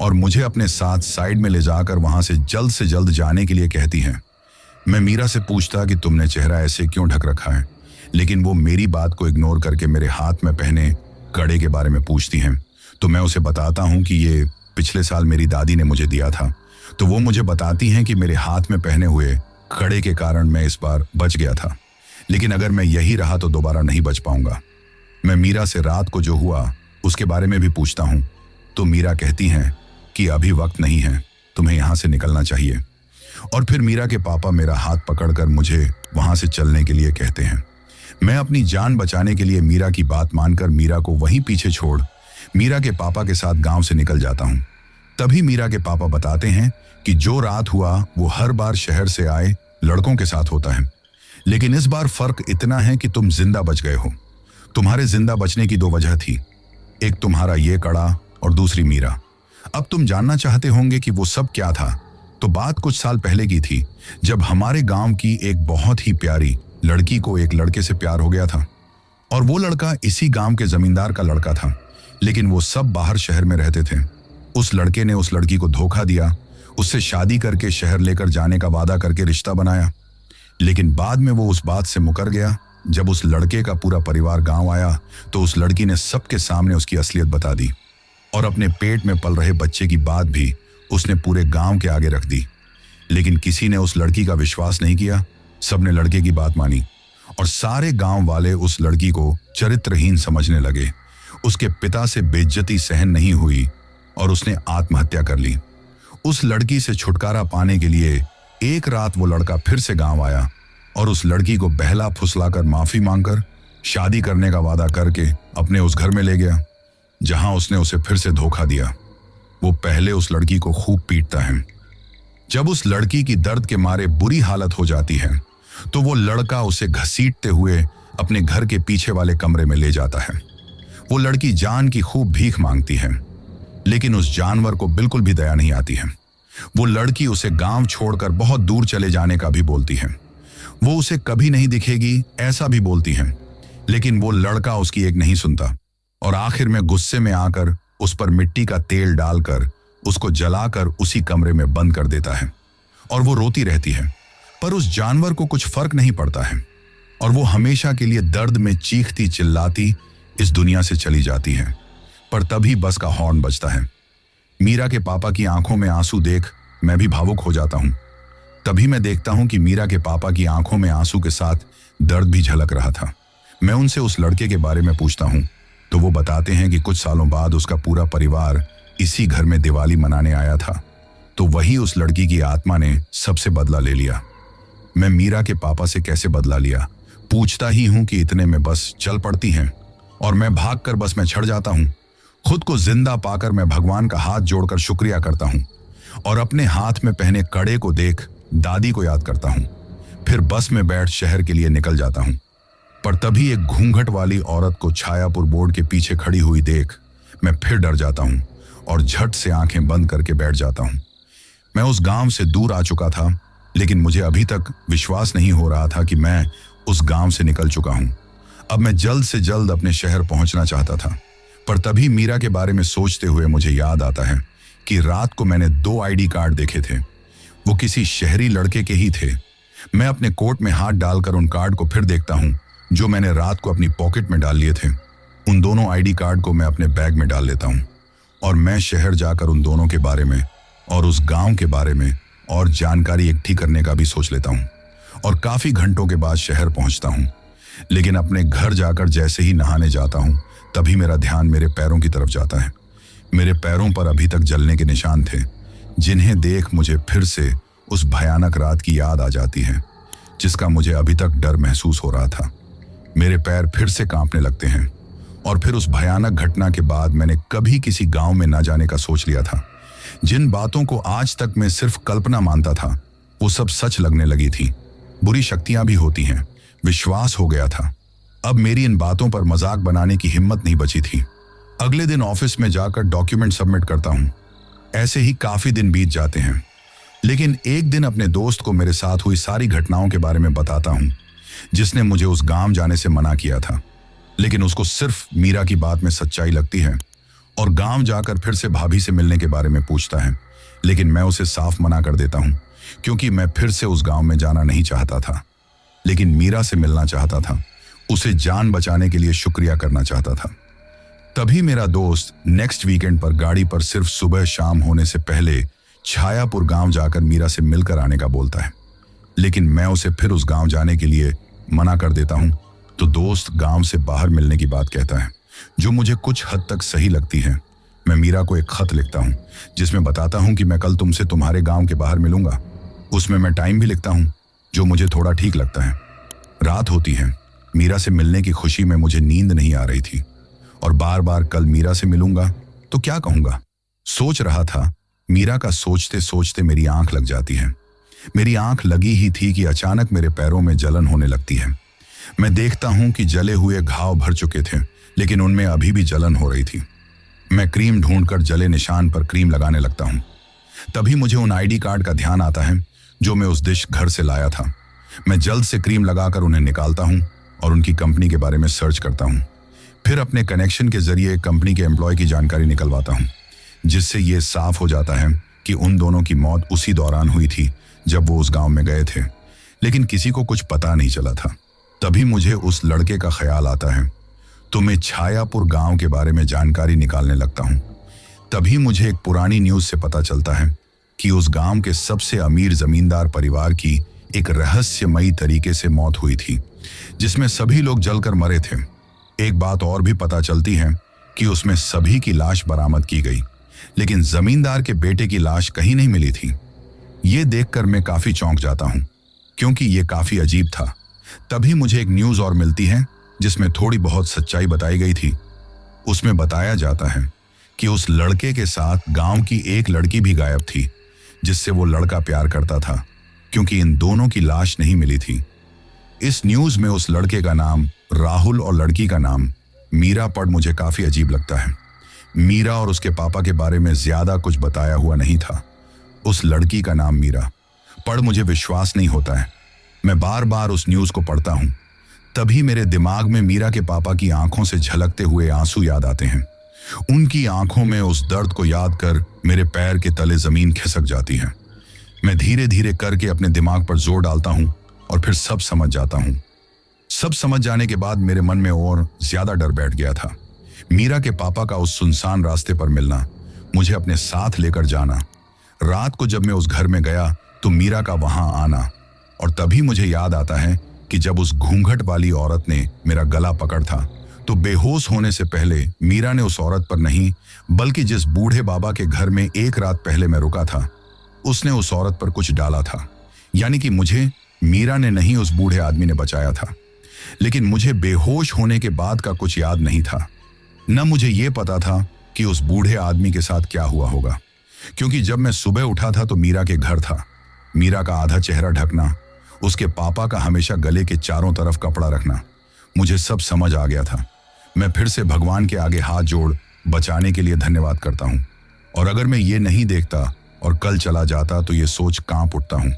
और मुझे अपने साथ साइड में ले जाकर वहां से जल्द जाने के लिए कहती है। मैं मीरा से पूछता कि तुमने चेहरा ऐसे क्यों ढक रखा है, लेकिन वो मेरी बात को इग्नोर करके मेरे हाथ में पहने कड़े के बारे में पूछती हैं। तो मैं उसे बताता हूं कि ये पिछले साल मेरी दादी ने मुझे दिया था। तो वो मुझे बताती हैं कि मेरे हाथ में पहने हुए कड़े के कारण मैं इस बार बच गया था, लेकिन अगर मैं यही रहा तो दोबारा नहीं बच पाऊंगा। मैं मीरा से रात को जो हुआ उसके बारे में भी पूछता हूं, तो मीरा कहती हैं कि अभी वक्त नहीं है, तुम्हें यहां से निकलना चाहिए। और फिर मीरा के पापा मेरा हाथ पकड़कर मुझे वहां से चलने के लिए कहते हैं। मैं अपनी जान बचाने के लिए मीरा की बात मानकर मीरा को वहीं पीछे छोड़ मीरा के पापा के साथ गांव से निकल जाता हूं। तभी मीरा के पापा बताते हैं कि जो रात हुआ वो हर बार शहर से आए लड़कों के साथ होता है, लेकिन इस बार फर्क इतना है कि तुम जिंदा बच गए हो। तुम्हारे जिंदा बचने की 2 वजह थी, एक तुम्हारा ये कड़ा और दूसरी मीरा। अब तुम जानना चाहते होंगे कि वो सब क्या था। तो बात कुछ साल पहले की थी, जब हमारे गांव की एक बहुत ही प्यारी लड़की को एक लड़के से प्यार हो गया था। और वो लड़का इसी गांव के जमींदार का लड़का था, लेकिन वो सब बाहर शहर में रहते थे। उस लड़के ने उस लड़की को धोखा दिया, उससे शादी करके शहर लेकर जाने का वादा करके रिश्ता बनाया। लेकिन बाद में वो उस बात से मुकर गया। जब उस लड़के का पूरा परिवार गांव आया तो उस लड़की ने सबके सामने उसकी असलियत बता दी, और अपने पेट में पल रहे बच्चे की बात भी उसने पूरे गांव के आगे रख दी। लेकिन किसी ने उस लड़की का विश्वास नहीं किया। सबने लड़के की बात मानी और सारे गांव वाले उस लड़की को चरित्रहीन समझने लगे। उसके पिता से बेइज्जती सहन नहीं हुई और उसने आत्महत्या कर ली। उस लड़की से छुटकारा पाने के लिए एक रात वो लड़का फिर से गांव आया और उस लड़की को बहला फुसलाकर माफी मांगकर शादी करने का वादा करके अपने उस घर में ले गया, जहां उसने उसे फिर से धोखा दिया। वो पहले उस लड़की को खूब पीटता है। जब उस लड़की की दर्द के मारे बुरी हालत हो जाती है तो वो लड़का उसे घसीटते हुए अपने घर के पीछे वाले कमरे में ले जाता है। वो लड़की जान की खूब भीख मांगती है, लेकिन उस जानवर को बिल्कुल भी दया नहीं आती है। वो लड़की उसे गांव छोड़कर बहुत दूर चले जाने का भी बोलती है। वो उसे कभी नहीं दिखेगी ऐसा भी बोलती है, लेकिन वो लड़का उसकी एक नहीं सुनता और आखिर में गुस्से में आकर उस पर मिट्टी का तेल डालकर उसको जलाकर उसी कमरे में बंद कर देता है। और वो रोती रहती है, पर उस जानवर को कुछ फर्क नहीं पड़ता है और वो हमेशा के लिए दर्द में चीखती चिल्लाती इस दुनिया से चली जाती है। पर तभी बस का हॉर्न बजता है। मीरा के पापा की आंखों में आंसू देख मैं भी भावुक हो जाता हूं। तभी मैं देखता हूं कि मीरा के पापा की आंखों में आंसू के साथ दर्द भी झलक रहा था। मैं उनसे उस लड़के के बारे में पूछता हूं तो वो बताते हैं कि कुछ सालों बाद उसका पूरा परिवार इसी घर में दिवाली मनाने आया था, तो वही उस लड़की की आत्मा ने सबसे बदला ले लिया। मैं मीरा के पापा से कैसे बदला लिया पूछता ही हूं कि इतने में बस चल पड़ती हैं और मैं भागकर बस में चढ़ जाता हूं। खुद को जिंदा पाकर मैं भगवान का हाथ जोड़कर शुक्रिया करता हूं और अपने हाथ में पहने कड़े को देख दादी को याद करता हूं। फिर बस में बैठ शहर के लिए निकल जाता हूं। पर तभी एक घूंघट वाली औरत को छायापुर बोर्ड के पीछे खड़ी हुई देख मैं फिर डर जाता हूं और झट से आंखें बंद करके बैठ जाता हूं। मैं उस गांव से दूर आ चुका था, लेकिन मुझे अभी तक विश्वास नहीं हो रहा था कि मैं उस गांव से निकल चुका हूं। अब मैं जल्द से जल्द अपने शहर पहुंचना चाहता था, पर तभी मीरा के बारे में सोचते हुए मुझे याद आता है कि रात को मैंने 2 आईडी कार्ड देखे थे। वो किसी शहरी लड़के के ही थे। मैं अपने कोट में हाथ डालकर उन कार्ड को फिर देखता हूं जो मैंने रात को अपनी पॉकेट में डाल लिए थे। उन दोनों आईडी कार्ड को मैं अपने बैग में डाल लेता हूं और मैं शहर जाकर उन दोनों के बारे में और उस गांव के बारे में और जानकारी इकट्ठी करने का भी सोच लेता हूं और काफी घंटों के बाद शहर पहुंचता हूं। लेकिन अपने घर जाकर जैसे ही नहाने जाता हूं तभी मेरा ध्यान मेरे पैरों की तरफ जाता है। मेरे पैरों पर अभी तक जलने के निशान थे, जिन्हें देख मुझे फिर से उस भयानक रात की याद आ जाती है, जिसका मुझे अभी तक डर महसूस हो रहा था। मेरे पैर फिर से कांपने लगते हैं और फिर उस भयानक घटना के बाद मैंने कभी किसी गांव में न जाने का सोच लिया था। जिन बातों को आज तक मैं सिर्फ कल्पना मानता था वो सब सच लगने लगी थी। बुरी शक्तियां भी होती हैं, विश्वास हो गया था। अब मेरी इन बातों पर मजाक बनाने की हिम्मत नहीं बची थी। अगले दिन ऑफिस में जाकर डॉक्यूमेंट सबमिट करता हूं। ऐसे ही काफी दिन बीत जाते हैं, लेकिन एक दिन अपने दोस्त को मेरे साथ हुई सारी घटनाओं के बारे में बताता हूं, जिसने मुझे उस गांव जाने से मना किया था। लेकिन उसको सिर्फ मीरा की बात में सच्चाई लगती है और गांव जाकर फिर से भाभी से मिलने के बारे में पूछता है। लेकिन मैं उसे साफ मना कर देता हूं, क्योंकि मैं फिर से उस गांव में जाना नहीं चाहता था, लेकिन मीरा से मिलना चाहता था। उसे जान बचाने के लिए शुक्रिया करना चाहता था। तभी मेरा दोस्त नेक्स्ट वीकेंड पर गाड़ी पर सिर्फ सुबह शाम होने से पहले छायापुर गांव जाकर मीरा से मिलकर आने का बोलता है। लेकिन मैं उसे फिर उस गांव जाने के लिए मना कर देता हूं, तो दोस्त गांव से बाहर मिलने की बात कहता है, जो मुझे कुछ हद तक सही लगती है। मैं मीरा को एक खत लिखता हूं, जिसमें बताता हूं कि मैं कल तुमसे तुम्हारे गांव के बाहर मिलूंगा। उसमें मैं टाइम भी लिखता हूं, जो मुझे थोड़ा ठीक लगता है। रात होती है। मीरा से मिलने की खुशी में मुझे नींद नहीं आ रही थी और बार बार कल मीरा से मिलूंगा तो क्या कहूंगा सोच रहा था। मीरा का सोचते सोचते मेरी आंख लग जाती है। मेरी आंख लगी ही थी कि अचानक मेरे पैरों में जलन होने लगती है। मैं देखता हूं कि जले हुए घाव भर चुके थे, लेकिन उनमें अभी भी जलन हो रही थी। मैं क्रीम ढूंढकर जले निशान पर क्रीम लगाने लगता हूँ। तभी मुझे उन आईडी कार्ड का ध्यान आता है जो मैं उस डिश घर से लाया था। मैं जल्द से क्रीम लगाकर उन्हें निकालता हूँ और उनकी कंपनी के बारे में सर्च करता हूँ। फिर अपने कनेक्शन के जरिए कंपनी के एम्प्लॉय की जानकारी निकलवाता हूँ, जिससे ये साफ हो जाता है कि उन दोनों की मौत उसी दौरान हुई थी जब वो उस गांव में गए थे, लेकिन किसी को कुछ पता नहीं चला था। तभी मुझे उस लड़के का ख्याल आता है, तो मैं छायापुर गांव के बारे में जानकारी निकालने लगता हूँ। तभी मुझे एक पुरानी न्यूज़ से पता चलता है कि उस गांव के सबसे अमीर जमींदार परिवार की एक रहस्यमयी तरीके से मौत हुई थी, जिसमें सभी लोग जलकर मरे थे। एक बात और भी पता चलती है कि उसमें सभी की लाश बरामद की गई, लेकिन जमींदार के बेटे की लाश कहीं नहीं मिली थी। ये देखकर मैं काफी चौंक जाता हूँ, क्योंकि ये काफी अजीब था। तभी मुझे एक न्यूज़ और मिलती है जिसमें थोड़ी बहुत सच्चाई बताई गई थी। उसमें बताया जाता है कि उस लड़के के साथ गांव की एक लड़की भी गायब थी, जिससे वो लड़का प्यार करता था, क्योंकि इन दोनों की लाश नहीं मिली थी। इस न्यूज़ में उस लड़के का नाम राहुल और लड़की का नाम मीरा पढ़ मुझे काफी अजीब लगता है। मीरा और उसके पापा के बारे में ज्यादा कुछ बताया हुआ नहीं था। उस लड़की का नाम मीरा पढ़ मुझे विश्वास नहीं होता है। मैं बार बार उस न्यूज़ को पढ़ता हूँ। तभी मेरे दिमाग में मीरा के पापा की आंखों से झलकते हुए आंसू याद आते हैं। उनकी आंखों में उस दर्द को याद कर मेरे पैर के तले जमीन खिसक जाती है। मैं धीरे धीरे करके अपने दिमाग पर जोर डालता हूँ और फिर सब समझ जाता हूँ। सब समझ जाने के बाद मेरे मन में और ज्यादा डर बैठ गया था। मीरा के पापा का उस सुनसान रास्ते पर मिलना, मुझे अपने साथ लेकर जाना। रात को जब मैं उस घर में गया तो मीरा का वहां आना, और तभी मुझे याद आता है कि जब उस घूंघट वाली औरत ने मेरा गला पकड़ था, तो बेहोश होने से पहले मीरा ने उस औरत पर नहीं, बल्कि जिस बूढ़े बाबा के घर में एक रात पहले मैं रुका था, उसने उस औरत पर कुछ डाला था। यानी कि मुझे मीरा ने नहीं, उस बूढ़े आदमी ने बचाया था। लेकिन मुझे बेहोश होने के बाद का कुछ याद नहीं था। न मुझे ये पता था कि उस बूढ़े आदमी के साथ क्या हुआ होगा, क्योंकि जब मैं सुबह उठा था तो मीरा के घर था। मीरा का आधा चेहरा ढकना, उसके पापा का हमेशा गले के चारों तरफ कपड़ा रखना, मुझे सब समझ आ गया था। मैं फिर से भगवान के आगे हाथ जोड़ बचाने के लिए धन्यवाद करता हूँ। और अगर मैं ये नहीं देखता और कल चला जाता तो ये सोच कांप उठता हूँ।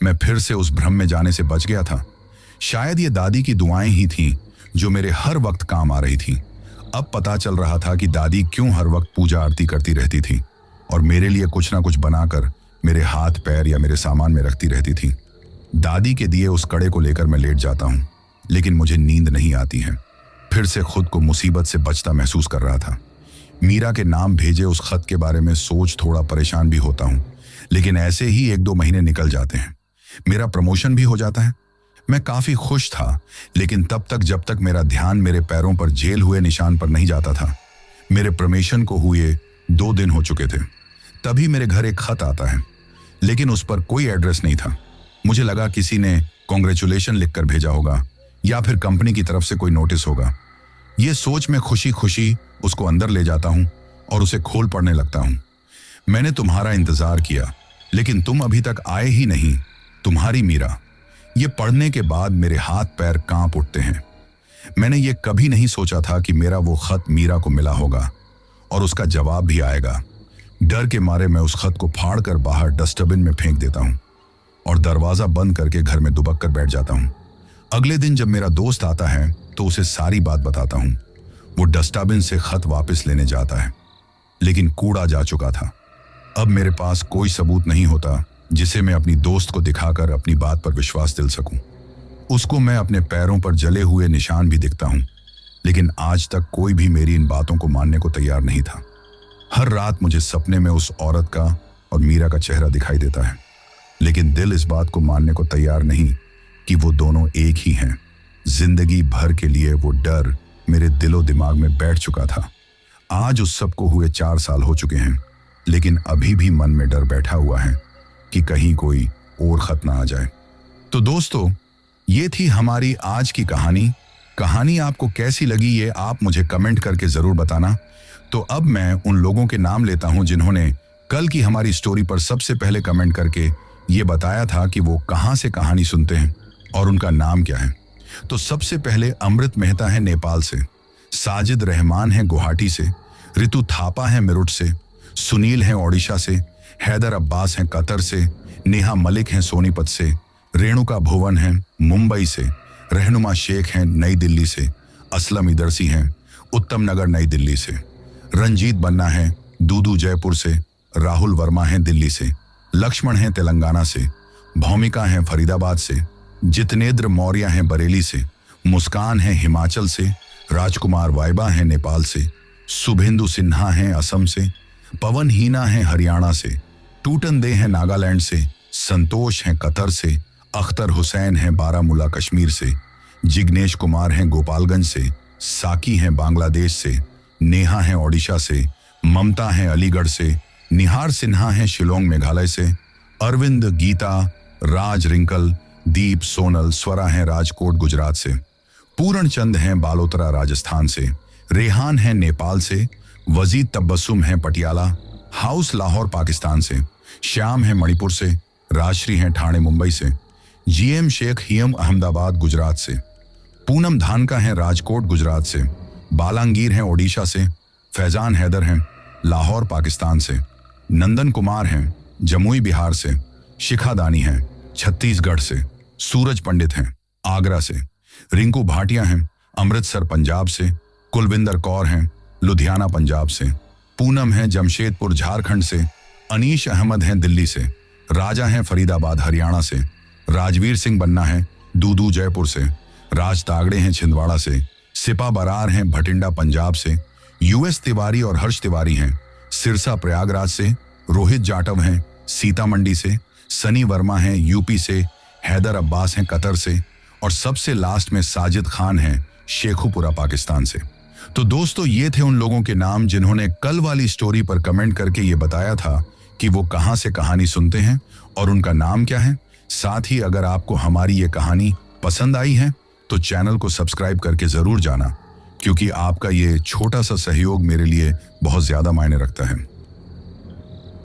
मैं फिर से उस भ्रम में जाने से बच गया था। शायद ये दादी की दुआएं ही थीं जो मेरे हर वक्त काम आ रही थी। अब पता चल रहा था कि दादी क्यों हर वक्त पूजा आरती करती रहती थी और मेरे लिए कुछ ना कुछ बनाकर मेरे हाथ पैर या मेरे सामान में रखती रहती थी। दादी के दिए उस कड़े को लेकर मैं लेट जाता हूँ, लेकिन मुझे नींद नहीं आती है। फिर से खुद को मुसीबत से बचता महसूस कर रहा था। मीरा के नाम भेजे उस खत के बारे में सोच थोड़ा परेशान भी होता हूँ, लेकिन ऐसे ही 1-2 महीने निकल जाते हैं। मेरा प्रमोशन भी हो जाता है। मैं काफी खुश था, लेकिन तब तक जब तक मेरा ध्यान मेरे पैरों पर जेल हुए निशान पर नहीं जाता था। मेरे प्रमोशन को हुए 2 दिन हो चुके थे। तभी मेरे घर एक खत आता है, लेकिन उस पर कोई एड्रेस नहीं था। मुझे लगा किसी ने कॉन्ग्रेचुलेशन लिखकर भेजा होगा या फिर कंपनी की तरफ से कोई नोटिस होगा। ये सोच मैं खुशी खुशी उसको अंदर ले जाता हूँ और उसे खोल पढ़ने लगता हूँ। मैंने तुम्हारा इंतजार किया, लेकिन तुम अभी तक आए ही नहीं, तुम्हारी मीरा। ये पढ़ने के बाद मेरे हाथ पैर कांप उठते हैं। मैंने ये कभी नहीं सोचा था कि मेरा वो खत मीरा को मिला होगा और उसका जवाब भी आएगा। डर के मारे मैं उस खत को फाड़ कर बाहर डस्टबिन में फेंक देता हूँ और दरवाजा बंद करके घर में दुबक कर बैठ जाता हूँ। अगले दिन जब मेरा दोस्त आता है तो उसे सारी बात बताता हूँ। वो डस्टबिन से खत वापस लेने जाता है, लेकिन कूड़ा जा चुका था। अब मेरे पास कोई सबूत नहीं होता जिसे मैं अपनी दोस्त को दिखाकर अपनी बात पर विश्वास दिल सकूं। उसको मैं अपने पैरों पर जले हुए निशान भी दिखता हूं, लेकिन आज तक कोई भी मेरी इन बातों को मानने को तैयार नहीं था। हर रात मुझे सपने में उस औरत का और मीरा का चेहरा दिखाई देता है, लेकिन दिल इस बात को मानने को तैयार नहीं कि वो दोनों एक ही हैं। जिंदगी भर के लिए वो डर मेरे दिलो दिमाग में बैठ चुका था। आज उस सब को हुए 4 साल हो चुके हैं, लेकिन अभी भी मन में डर बैठा हुआ है कि कहीं कोई और खत ना आ जाए। तो दोस्तों, ये थी हमारी आज की कहानी। कहानी आपको कैसी लगी ये आप मुझे कमेंट करके जरूर बताना। तो अब मैं उन लोगों के नाम लेता हूं जिन्होंने कल की हमारी स्टोरी पर सबसे पहले कमेंट करके ये बताया था कि वो कहां से कहानी सुनते हैं और उनका नाम क्या है। तो सबसे पहले अमृत मेहता है नेपाल से, साजिद रहमान है गुवाहाटी से, ऋतु थापा है मेरठ से, सुनील हैं ओडिशा से, हैदर अब्बास हैं कतर से, नेहा मलिक हैं सोनीपत से, रेणुका भुवन हैं मुंबई से, रहनुमा शेख हैं नई दिल्ली से, असलम इदरसी हैं उत्तम नगर नई दिल्ली से, रंजीत बन्ना हैं दूदू जयपुर से, राहुल वर्मा हैं दिल्ली से, लक्ष्मण हैं तेलंगाना से, भौमिका हैं फरीदाबाद से, जितनेंद्र मौर्य हैं बरेली से, मुस्कान हैं हिमाचल से, राजकुमार वाइबा हैं नेपाल से, शुभेंदु सिन्हा हैं असम से, पवन हीना हैं हरियाणा से, टूटन दे हैं नागालैंड से, संतोष हैं कतर से, अख्तर हुसैन हैं बारामूला कश्मीर से, जिग्नेश कुमार हैं गोपालगंज से, साकी हैं बांग्लादेश से, नेहा हैं ओडिशा से, ममता हैं अलीगढ़ से, निहार सिन्हा हैं शिलोंग मेघालय से, अरविंद गीता राज रिंकल दीप सोनल स्वरा हैं राजकोट गुजरात से, पूर्ण चंद हैं बालोतरा राजस्थान से, रेहान हैं नेपाल से, वजीद तब्बसुम हैं पटियाला हाउस लाहौर पाकिस्तान से, श्याम हैं मणिपुर से, राजश्री हैं ठाणे मुंबई से, जीएम शेख हियम अहमदाबाद गुजरात से, पूनम धानका हैं राजकोट गुजरात से, बालांगीर हैं ओडिशा से, फैजान हैदर हैं लाहौर पाकिस्तान से, नंदन कुमार हैं जमुई बिहार से, शिखा दानी हैं छत्तीसगढ़ से, सूरज पंडित हैं आगरा से, रिंकू भाटिया हैं अमृतसर पंजाब से, कुलविंदर कौर हैं लुधियाना पंजाब से, पूनम हैं जमशेदपुर झारखंड से, अनीश अहमद हैं दिल्ली से, राजा हैं फरीदाबाद हरियाणा से, राजवीर सिंह बन्ना हैं दूदू जयपुर से, राज तागड़े हैं छिंदवाड़ा से, सिपा बरार हैं भटिंडा पंजाब से, यूएस तिवारी और हर्ष तिवारी हैं सिरसा प्रयागराज से, रोहित जाटव हैं सीतामंडी से, सनी वर्मा हैं यूपी से, हैदर अब्बास हैं कतर से, और सबसे लास्ट में साजिद खान हैं शेखुपुरा पाकिस्तान से। तो दोस्तों, ये थे उन लोगों के नाम जिन्होंने कल वाली स्टोरी पर कमेंट करके ये बताया था कि वो कहाँ से कहानी सुनते हैं और उनका नाम क्या है। साथ ही अगर आपको हमारी ये कहानी पसंद आई है तो चैनल को सब्सक्राइब करके जरूर जाना, क्योंकि आपका ये छोटा सा सहयोग मेरे लिए बहुत ज्यादा मायने रखता है।